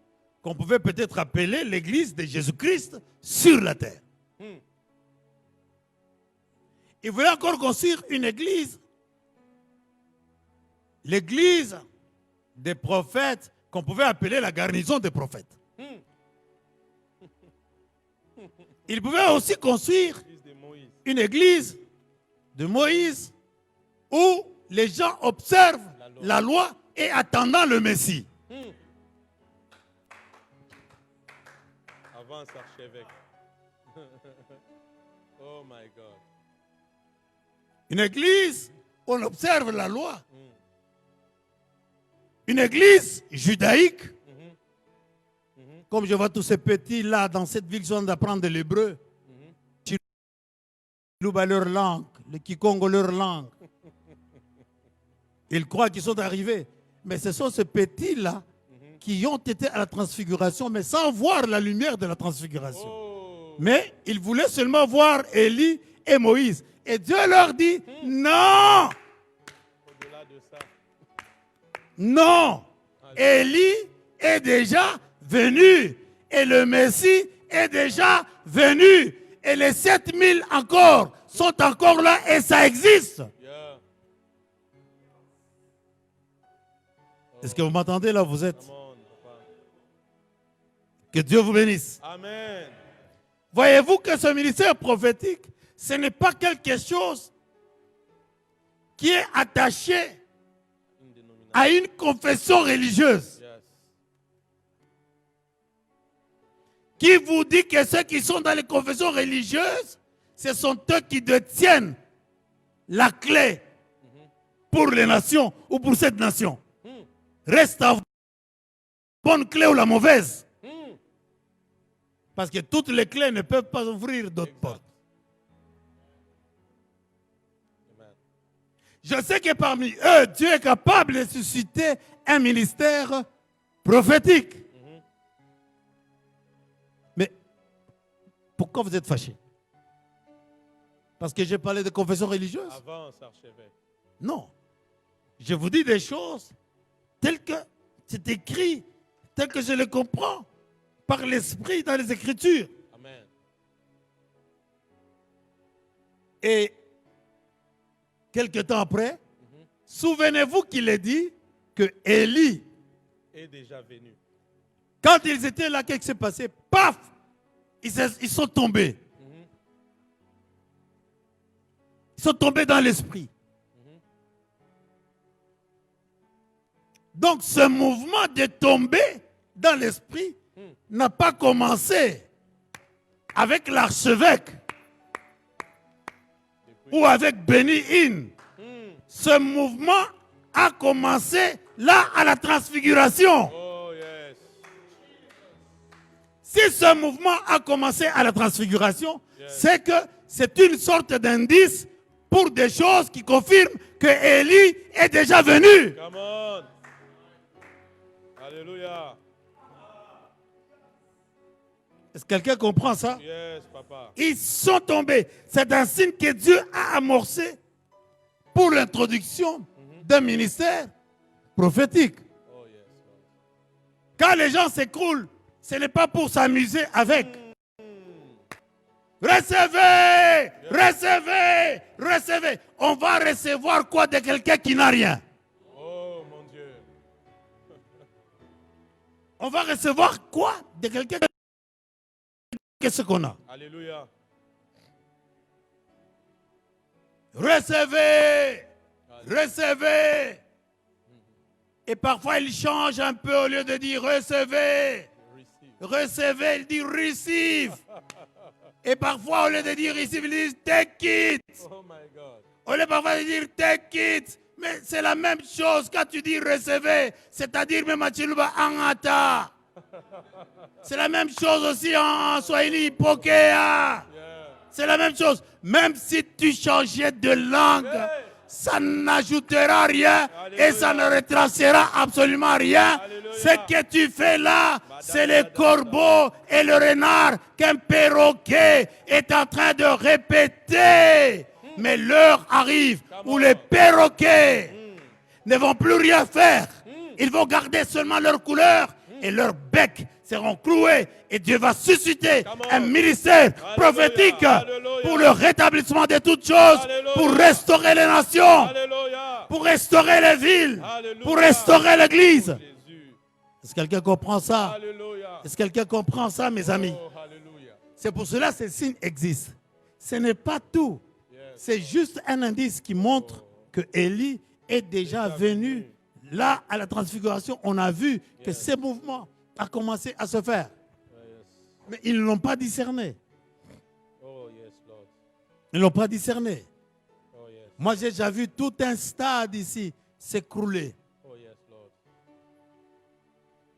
qu'on pouvait peut-être appeler l'église de Jésus-Christ sur la terre. Il voulait encore construire une église, l'église des prophètes qu'on pouvait appeler la garnison des prophètes. Il pouvait aussi construire une église de Moïse où les gens observent la loi et attendant le Messie. Avance, archevêque. Oh my God. Une église où on observe la loi. Une église judaïque. Comme je vois tous ces petits là dans cette ville qui sont d'apprendre l'hébreu. Qui louent leur langue, les Kikongo leur langue. Ils croient qu'ils sont arrivés. Mais ce sont ces petits là qui ont été à la transfiguration, mais sans voir la lumière de la transfiguration. Mais ils voulaient seulement voir Élie et Moïse. Et Dieu leur dit, non, Au-delà de ça. non, Élie est déjà venu et le Messie est déjà venu. Et les 7000 encore sont encore là et ça existe. Yeah. Est-ce que vous m'entendez là où vous êtes? Come on, papa. Que Dieu vous bénisse. Amen. Voyez-vous que ce ministère prophétique, ce n'est pas quelque chose qui est attaché Une dénomination. à une confession religieuse Yes. qui vous dit que ceux qui sont dans les confessions religieuses, ce sont eux qui détiennent la clé pour les nations ou pour cette nation. Reste à bonne clé ou la mauvaise. Parce que toutes les clés ne peuvent pas ouvrir d'autres portes. Je sais que parmi eux, Dieu est capable de susciter un ministère prophétique. Mais pourquoi vous êtes fâchés? Parce que j'ai parlé de confession religieuse? Avance, archevêque. Non. Je vous dis des choses telles que c'est écrit, telles que je les comprends par l'Esprit dans les Écritures. Amen. Et quelque temps après, souvenez-vous qu'il est dit que Élie, Est déjà venu. quand ils étaient là, qu'est-ce qui s'est passé? Paf! Ils sont tombés. Ils sont tombés dans l'esprit. Donc ce mouvement de tomber dans l'esprit n'a pas commencé avec l'archevêque ou avec Benny Hinn. Ce mouvement a commencé là à la transfiguration. Oh, yes. Si ce mouvement a commencé à la transfiguration, c'est que c'est une sorte d'indice pour des choses qui confirment que Élie est déjà venu. Come on. Alléluia. Est-ce que quelqu'un comprend ça? Yes, papa. Ils sont tombés. C'est un signe que Dieu a amorcé pour l'introduction d'un ministère prophétique. Oh, yes, Lord. Quand les gens s'écroulent, ce n'est pas pour s'amuser avec. Recevez, recevez, recevez. On va recevoir quoi de quelqu'un qui n'a rien? Oh, mon Dieu. On va recevoir quoi de quelqu'un qu'est-ce qu'on a? Alléluia. Recevez, recevez. Et parfois il change un peu au lieu de dire recevez. Recevez, il dit receive. Et parfois au lieu de dire receive, il dit take it. Oh, my God. Au lieu parfois de dire take it. Mais c'est la même chose quand tu dis recevez. C'est-à-dire même à Chiluba angata. C'est la même chose aussi en Swahili, pokea. C'est la même chose. Même si tu changeais de langue, ça n'ajoutera rien et ça ne retracera absolument rien. Ce que tu fais là, c'est le corbeau et le renard qu'un perroquet est en train de répéter. Mais l'heure arrive où les perroquets ne vont plus rien faire. Ils vont garder seulement leur couleur et leur bec seront cloués et Dieu va susciter un ministère prophétique pour le rétablissement de toutes choses, pour restaurer les nations, Alléluia. pour restaurer les villes, pour restaurer l'église. Est-ce que quelqu'un comprend ça? Alléluia. Est-ce que quelqu'un comprend ça, mes amis? Oh, alléluia. C'est pour cela que ces signes existent. Ce n'est pas tout. Yes. C'est juste un indice qui montre que Élie est déjà venu. Là, à la transfiguration, on a vu que ces mouvements ont commencé à se faire. Mais ils ne l'ont pas discerné. Oh, yes, Lord. Ils ne l'ont pas discerné. Oh, yes. Moi, j'ai déjà vu tout un stade ici s'écrouler. Oh, yes, Lord.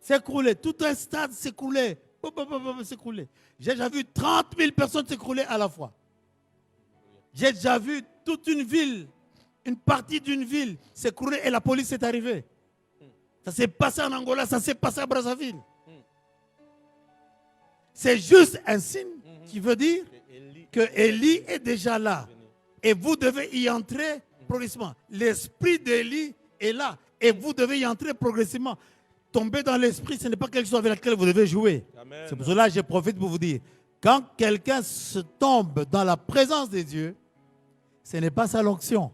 S'écrouler. Tout un stade s'écrouler. S'écrouler. J'ai déjà vu 30 000 personnes s'écrouler à la fois. J'ai déjà vu toute une ville, une partie d'une ville s'écrouler et la police est arrivée. Ça s'est passé en Angola, ça s'est passé à Brazzaville. C'est juste un signe qui veut dire que Élie est déjà là. Et vous devez y entrer progressivement. L'esprit d'Élie est là. Et vous devez y entrer progressivement. Tomber dans l'esprit, ce n'est pas quelque chose avec lequel vous devez jouer. Amen. C'est pour cela que je profite pour vous dire, quand quelqu'un se tombe dans la présence de Dieu, ce n'est pas sa l'onction.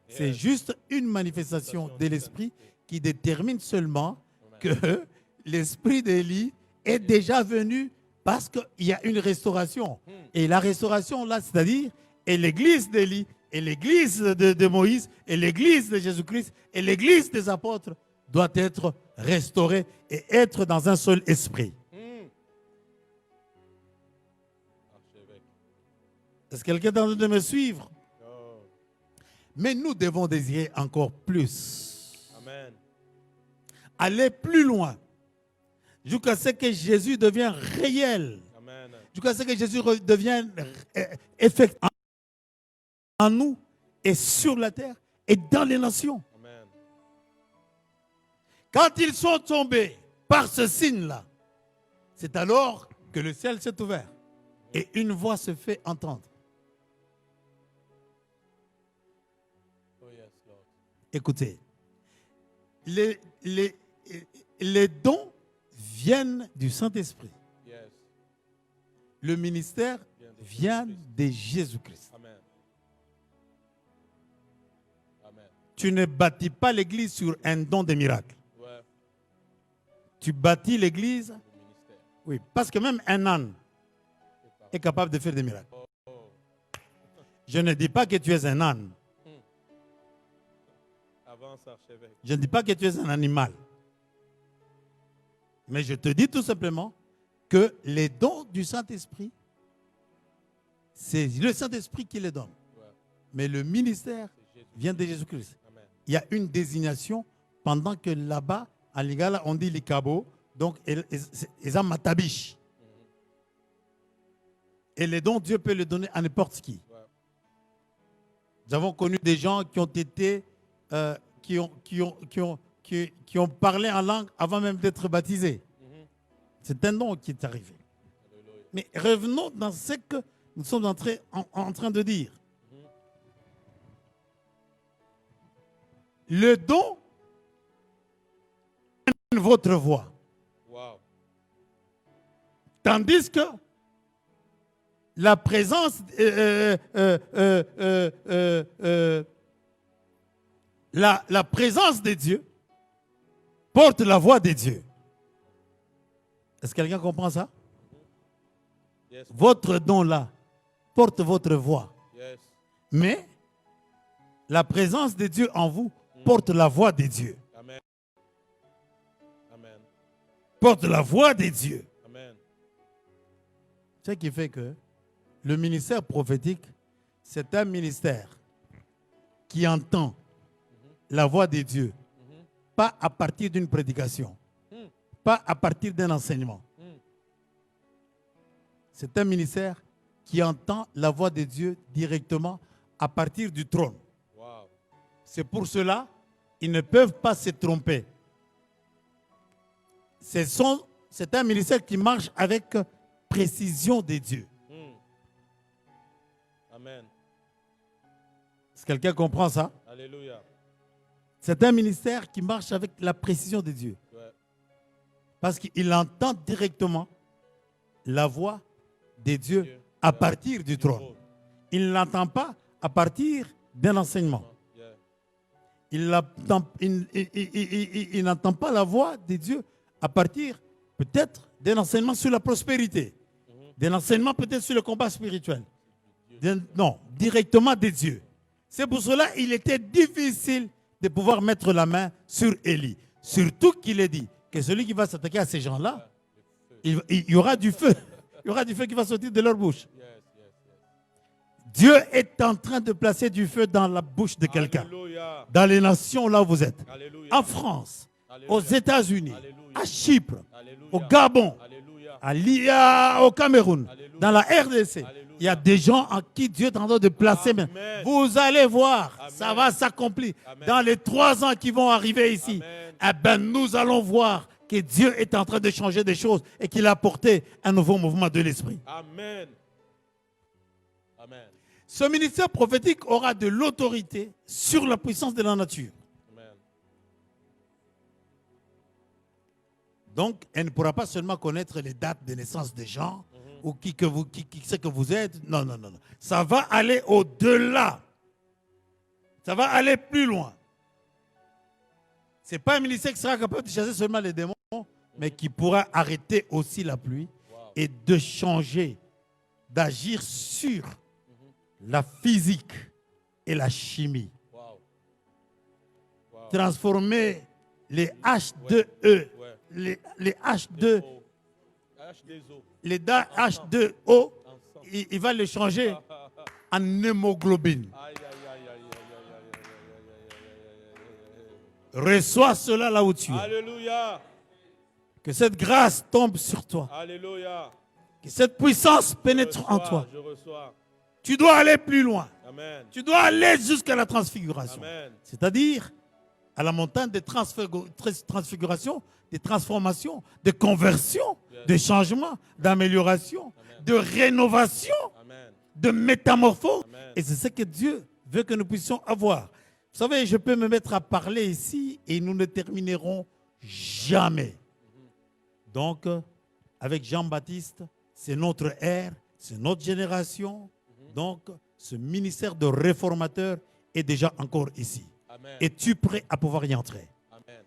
C'est juste une manifestation de l'esprit qui détermine seulement que l'esprit d'Élie est déjà venu parce qu'il y a une restauration. Et la restauration, là, c'est-à-dire, et l'église d'Élie, et l'église de Moïse, et l'église de Jésus-Christ, et l'église des apôtres, doit être restaurée et être dans un seul esprit. Archevêque. Est-ce que quelqu'un est en train de me suivre? Oh. Mais nous devons désirer encore plus. Amen. Aller plus loin. Jusqu'à ce que Jésus devienne réel. Amen. Jusqu'à ce que Jésus devienne effectif en nous et sur la terre et dans les nations. Amen. Quand ils sont tombés par ce signe-là, c'est alors que le ciel s'est ouvert et une voix se fait entendre. Oh yes, Lord. Écoutez, les dons viennent du Saint-Esprit. Yes. Le ministère vient de Jésus-Christ. Amen. Amen. Tu ne bâtis pas l'église sur un don de miracle. Ouais. Tu bâtis l'église, Le ministère. oui, parce que même un âne est capable de faire des miracles. Oh. Je ne dis pas que tu es un âne. Avance, archevêque. Je ne dis pas que tu es un animal. Mais je te dis tout simplement que les dons du Saint-Esprit, c'est le Saint-Esprit qui les donne. Ouais. Mais le ministère C'est Jésus. vient de Jésus-Christ. Amen. Il y a une désignation pendant que là-bas, à Lingala, on dit l'Ikabo, donc ils ont matabish. Et les dons, Dieu peut les donner à n'importe qui. Ouais. Nous avons connu des gens qui ont été, qui ont parlé en langue avant même d'être baptisés. C'est un don qui est arrivé. Alléluia. Mais revenons dans ce que nous sommes en train de dire. Le don est votre voix. Wow. Tandis que la présence, la présence de Dieu porte la voix de Dieu. Est-ce que quelqu'un comprend ça? Yes. Votre don là porte votre voix. Yes. Mais la présence de Dieu en vous porte la voix de Dieu. Amen. Amen. Porte la voix de Dieu. Amen. Ce qui fait que le ministère prophétique, c'est un ministère qui entend la voix de Dieu, pas à partir d'une prédication, pas à partir d'un enseignement. C'est un ministère qui entend la voix de Dieu directement à partir du trône. Wow. C'est pour cela ils ne peuvent pas se tromper. C'est un ministère qui marche avec précision de Dieu. Amen. Est-ce que quelqu'un comprend ça? Alléluia. C'est un ministère qui marche avec la précision de Dieu. Ouais. Parce qu'il entend directement la voix de Dieu à partir du trône. Il ne l'entend pas à partir d'un enseignement. Yeah. Il n'entend pas la voix de Dieu à partir peut-être d'un enseignement sur la prospérité, d'un enseignement peut-être sur le combat spirituel. Non, directement de Dieu. C'est pour cela qu'il était difficile de pouvoir mettre la main sur Élie. Surtout qu'il est dit que celui qui va s'attaquer à ces gens-là, il y aura du feu. Il y aura du feu qui va sortir de leur bouche. Yes, yes, yes. Dieu est en train de placer du feu dans la bouche de quelqu'un. Alléluia. Dans les nations là où vous êtes. Alléluia. En France, Alléluia. aux États-Unis, Alléluia. à Chypre, Alléluia. au Gabon, Alléluia. au Cameroun, Alléluia. dans la RDC. Alléluia. Il y a des gens en qui Dieu est en train de placer. Amen. Vous allez voir, Amen. ça va s'accomplir. Amen. Dans les 3 ans qui vont arriver ici, Amen. eh ben, nous allons voir que Dieu est en train de changer des choses et qu'il a apporté un nouveau mouvement de l'esprit. Amen. Amen. Ce ministère prophétique aura de l'autorité sur la puissance de la nature. Amen. Donc, elle ne pourra pas seulement connaître les dates de naissance des gens ou qui c'est que vous êtes. Non, non, non, non. Ça va aller au-delà. Ça va aller plus loin. Ce n'est pas un ministère qui sera capable de chasser seulement les démons, mais qui pourra arrêter aussi la pluie et de changer, d'agir sur la physique et la chimie. Wow. Wow. Transformer les H2E, Ouais. les H2, Oh. H2O. les H2O, Ensemble. il va les changer en hémoglobine. Aïe, aïe, aïe, aïe, aïe, aïe, aïe. Reçois cela là où tu es. Alléluia. Que cette grâce tombe sur toi. Alléluia. Que cette puissance Je pénètre en reçois, toi. je reçois. Tu dois aller plus loin. Amen. Tu dois aller jusqu'à la transfiguration. Amen. C'est-à-dire à la montagne de transfiguration, de transformation, de conversion, de changement, d'amélioration, de rénovation, Amen. de métamorphose. Amen. Et c'est ce que Dieu veut que nous puissions avoir. Vous savez, je peux me mettre à parler ici et nous ne terminerons jamais. Donc, avec Jean-Baptiste, c'est notre ère, c'est notre génération. Donc, ce ministère de réformateur est déjà encore ici. Amen. Es-tu prêt à pouvoir y entrer? Amen.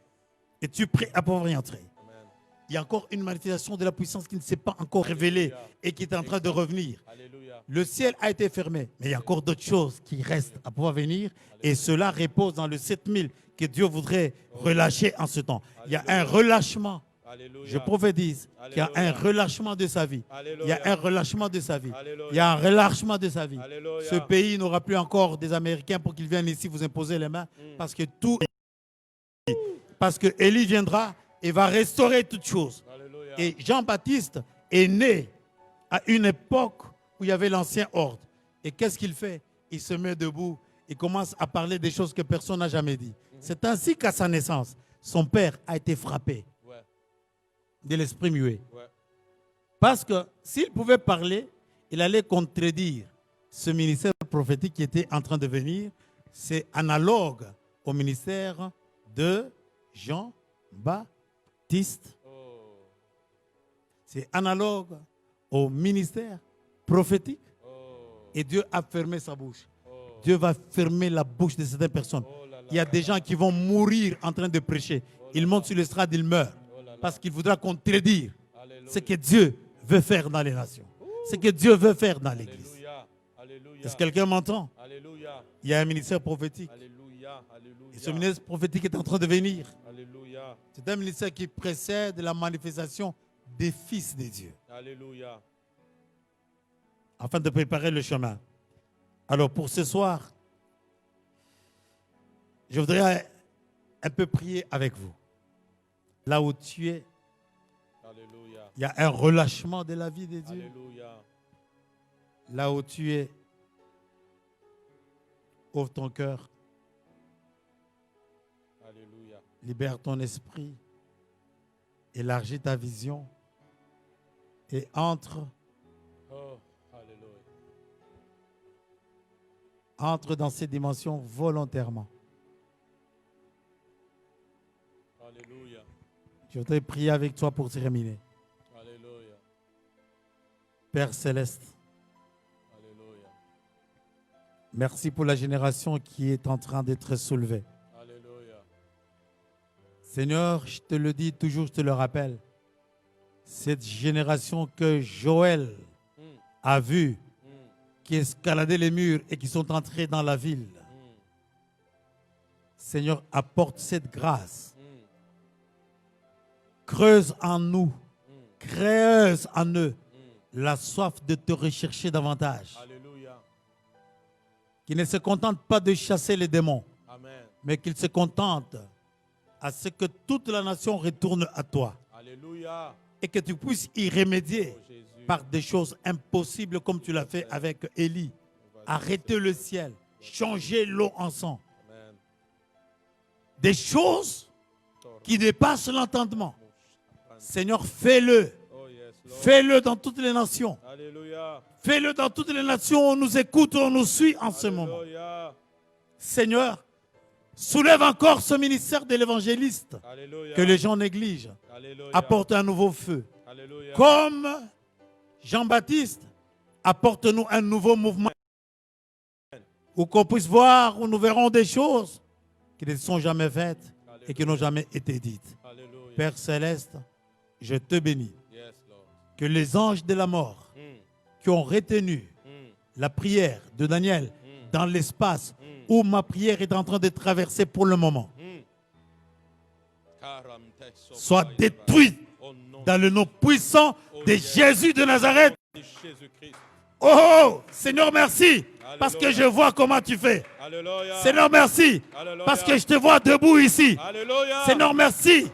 Es-tu prêt à pouvoir y entrer? Amen. Il y a encore une manifestation de la puissance qui ne s'est pas encore révélée et qui est en train de revenir. Alléluia. Le ciel a été fermé, mais il y a encore d'autres choses qui restent à pouvoir venir. Et cela repose dans le 7000 que Dieu voudrait relâcher en ce temps. Il y a un relâchement. Alléluia. Je prophétise qu'il y a un relâchement de sa vie. Il y a un relâchement de sa vie. Il y a un relâchement de sa vie. Alléluia. Ce pays n'aura plus encore des Américains pour qu'ils viennent ici vous imposer les mains. Parce que Élie viendra et va restaurer toutes choses. Alléluia. Et Jean-Baptiste est né à une époque où il y avait l'ancien ordre. Et qu'est-ce qu'il fait? Il se met debout et commence à parler des choses que personne n'a jamais dit. C'est ainsi qu'à sa naissance, son père a été frappé Ouais. de l'esprit muet. Ouais. Parce que s'il pouvait parler, il allait contredire ce ministère prophétique qui était en train de venir. C'est analogue au ministère de Jean-Baptiste. Oh. C'est analogue au ministère prophétique. Oh. Et Dieu a fermé sa bouche. Oh. Dieu va fermer la bouche de certaines personnes. Oh là là. Il y a des gens qui vont mourir en train de prêcher. Ils montent sur l'estrade, ils meurent. Oh là là. Parce qu'il voudra contredire Alléluia. ce que Dieu veut faire dans les nations. Ce que Dieu veut faire dans l'Église. Alléluia. Alléluia. Est-ce que quelqu'un m'entend? Alléluia. Il y a un ministère prophétique. Alléluia. Alléluia. Et ce ministère prophétique est en train de venir. Alléluia. C'est un ministère qui précède la manifestation des fils de Dieu. Alléluia. Afin de préparer le chemin. Alors pour ce soir, je voudrais un peu prier avec vous. Là où tu es, Alléluia. il y a un relâchement de la vie de Dieu. Alléluia. Là où tu es, ouvre ton cœur, Alléluia. libère ton esprit, élargis ta vision et entre dans ces dimensions volontairement. Alléluia. Je voudrais prier avec toi pour terminer. Alléluia. Père céleste, Alléluia. merci pour la génération qui est en train d'être soulevée. Alléluia. Seigneur, je te le dis toujours, je te le rappelle. Cette génération que Joël a vue, qui escaladait les murs et qui sont entrés dans la ville. Seigneur, apporte cette grâce. Creuse en nous, créeuse en eux la soif de te rechercher davantage. Alléluia. Qui ne se contente pas de chasser les démons, Amen. mais qu'il se contente à ce que toute la nation retourne à toi Alléluia. et que tu puisses y remédier Oh Jésus. par des choses impossibles comme tu l'as fait avec Élie. Arrêter le ciel, changer l'eau en sang. Amen. Des choses qui dépassent l'entendement. Seigneur, fais-le. Oh yes, Lord. Fais-le dans toutes les nations. Alléluia. Fais-le dans toutes les nations où on nous écoute, où on nous suit en ce moment. Alléluia. Seigneur, soulève encore ce ministère de l'évangéliste Alléluia. que les gens négligent. Alléluia. Apporte un nouveau feu. Alléluia. Comme Jean-Baptiste, apporte-nous un nouveau mouvement. Où qu'on puisse voir, où nous verrons des choses qui ne sont jamais faites et qui n'ont jamais été dites. Alléluia. Père céleste, je te bénis. Yes, Lord. Que les anges de la mort qui ont retenu la prière de Daniel dans l'espace où ma prière est en train de traverser pour le moment soient détruits Au nom dans le nom puissant de Jésus de Nazareth. de Jésus-Christ. Oh, Seigneur, merci. Alléluia. Parce que je vois comment tu fais. Alléluia. Seigneur, merci. Alléluia. Parce que je te vois debout ici. Alléluia. Seigneur, merci.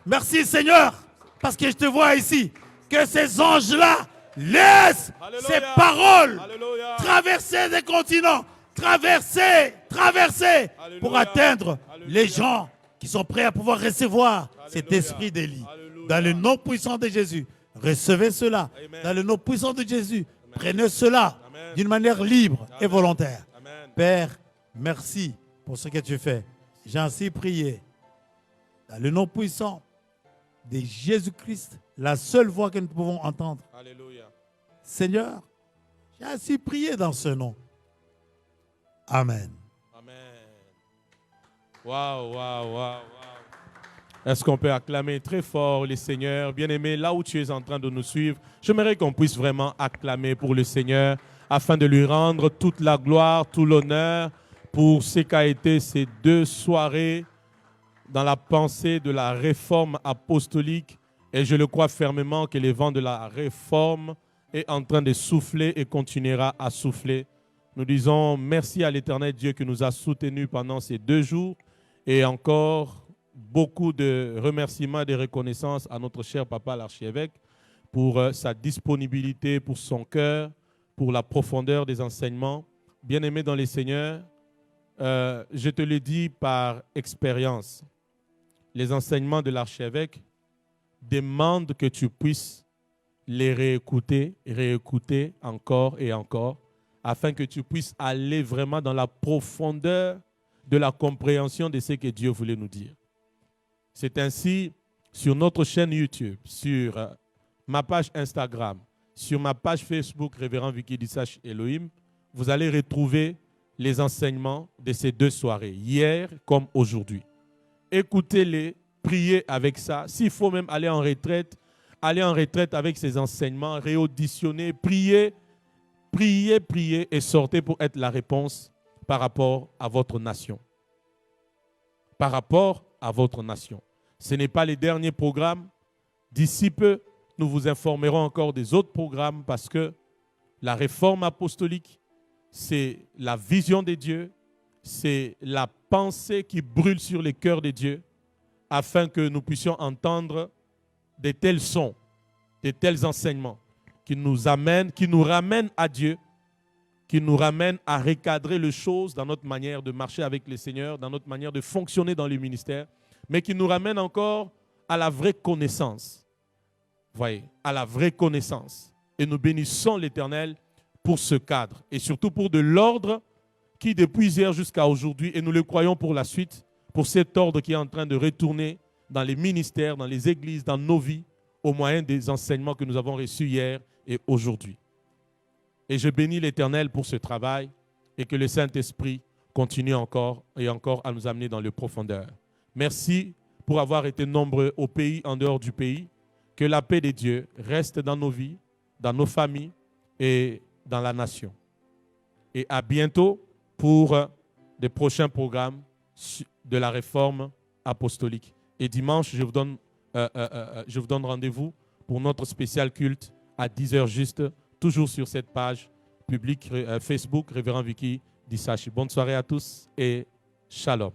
Merci, Seigneur. Parce que je te vois ici. Que ces anges-là laissent Alléluia. ces paroles Alléluia. traverser des continents. Traverser Alléluia. pour atteindre Alléluia. les gens qui sont prêts à pouvoir recevoir cet Alléluia. esprit d'Élie. Alléluia. Dans le nom puissant de Jésus, recevez cela. Amen. Dans le nom puissant de Jésus, prenez cela Amen. d'une manière libre et Amen. volontaire. Amen. Père, merci pour ce que tu fais. J'ai ainsi prié. Dans le nom puissant de Jésus-Christ, la seule voix que nous pouvons entendre. Alléluia. Seigneur, j'ai ainsi prié dans ce nom. Amen. Amen. Waouh, waouh, waouh. Est-ce qu'on peut acclamer très fort le Seigneur? Bien-aimé, là où tu es en train de nous suivre, j'aimerais qu'on puisse vraiment acclamer pour le Seigneur afin de lui rendre toute la gloire, tout l'honneur pour ce qu'a été ces 2 soirées dans la pensée de la réforme apostolique. Et je le crois fermement que le vent de la réforme est en train de souffler et continuera à souffler. Nous disons merci à l'Éternel Dieu qui nous a soutenus pendant ces 2 jours et encore beaucoup de remerciements et de reconnaissance à notre cher papa l'archevêque pour sa disponibilité, pour son cœur, pour la profondeur des enseignements. Bien-aimé dans les Seigneurs, je te le dis par expérience, les enseignements de l'archevêque demandent que tu puisses les réécouter encore et encore, afin que tu puisses aller vraiment dans la profondeur de la compréhension de ce que Dieu voulait nous dire. C'est ainsi sur notre chaîne YouTube, sur ma page Instagram, sur ma page Facebook, Révérend Vicky Dissache Elohim, vous allez retrouver les enseignements de ces 2 soirées, hier comme aujourd'hui. Écoutez-les, priez avec ça. S'il faut même aller en retraite avec ces enseignements, réauditionner, priez et sortez pour être la réponse par rapport à votre nation. Par rapport à votre nation. Ce n'est pas les derniers programmes. D'ici peu, nous vous informerons encore des autres programmes parce que la réforme apostolique, c'est la vision de Dieu, c'est la pensée qui brûle sur les cœurs de Dieu afin que nous puissions entendre de tels sons, de tels enseignements qui nous ramènent à Dieu, qui nous ramènent à recadrer les choses dans notre manière de marcher avec le Seigneur, dans notre manière de fonctionner dans le ministère, mais qui nous ramènent encore à la vraie connaissance. Voyez, à la vraie connaissance. Et nous bénissons l'Éternel pour ce cadre et surtout pour de l'ordre qui depuis hier jusqu'à aujourd'hui, et nous le croyons pour la suite, pour cet ordre qui est en train de retourner dans les ministères, dans les églises, dans nos vies, au moyen des enseignements que nous avons reçus hier et aujourd'hui. Et je bénis l'Éternel pour ce travail et que le Saint-Esprit continue encore et encore à nous amener dans les profondeurs. Merci pour avoir été nombreux au pays, en dehors du pays. Que la paix de Dieu reste dans nos vies, dans nos familles et dans la nation. Et à bientôt pour des prochains programmes de la réforme apostolique. Et dimanche, je vous donne rendez-vous pour notre spécial culte à 10h juste, toujours sur cette page publique Facebook, Révérend Vicky Dissache. Bonne soirée à tous et shalom.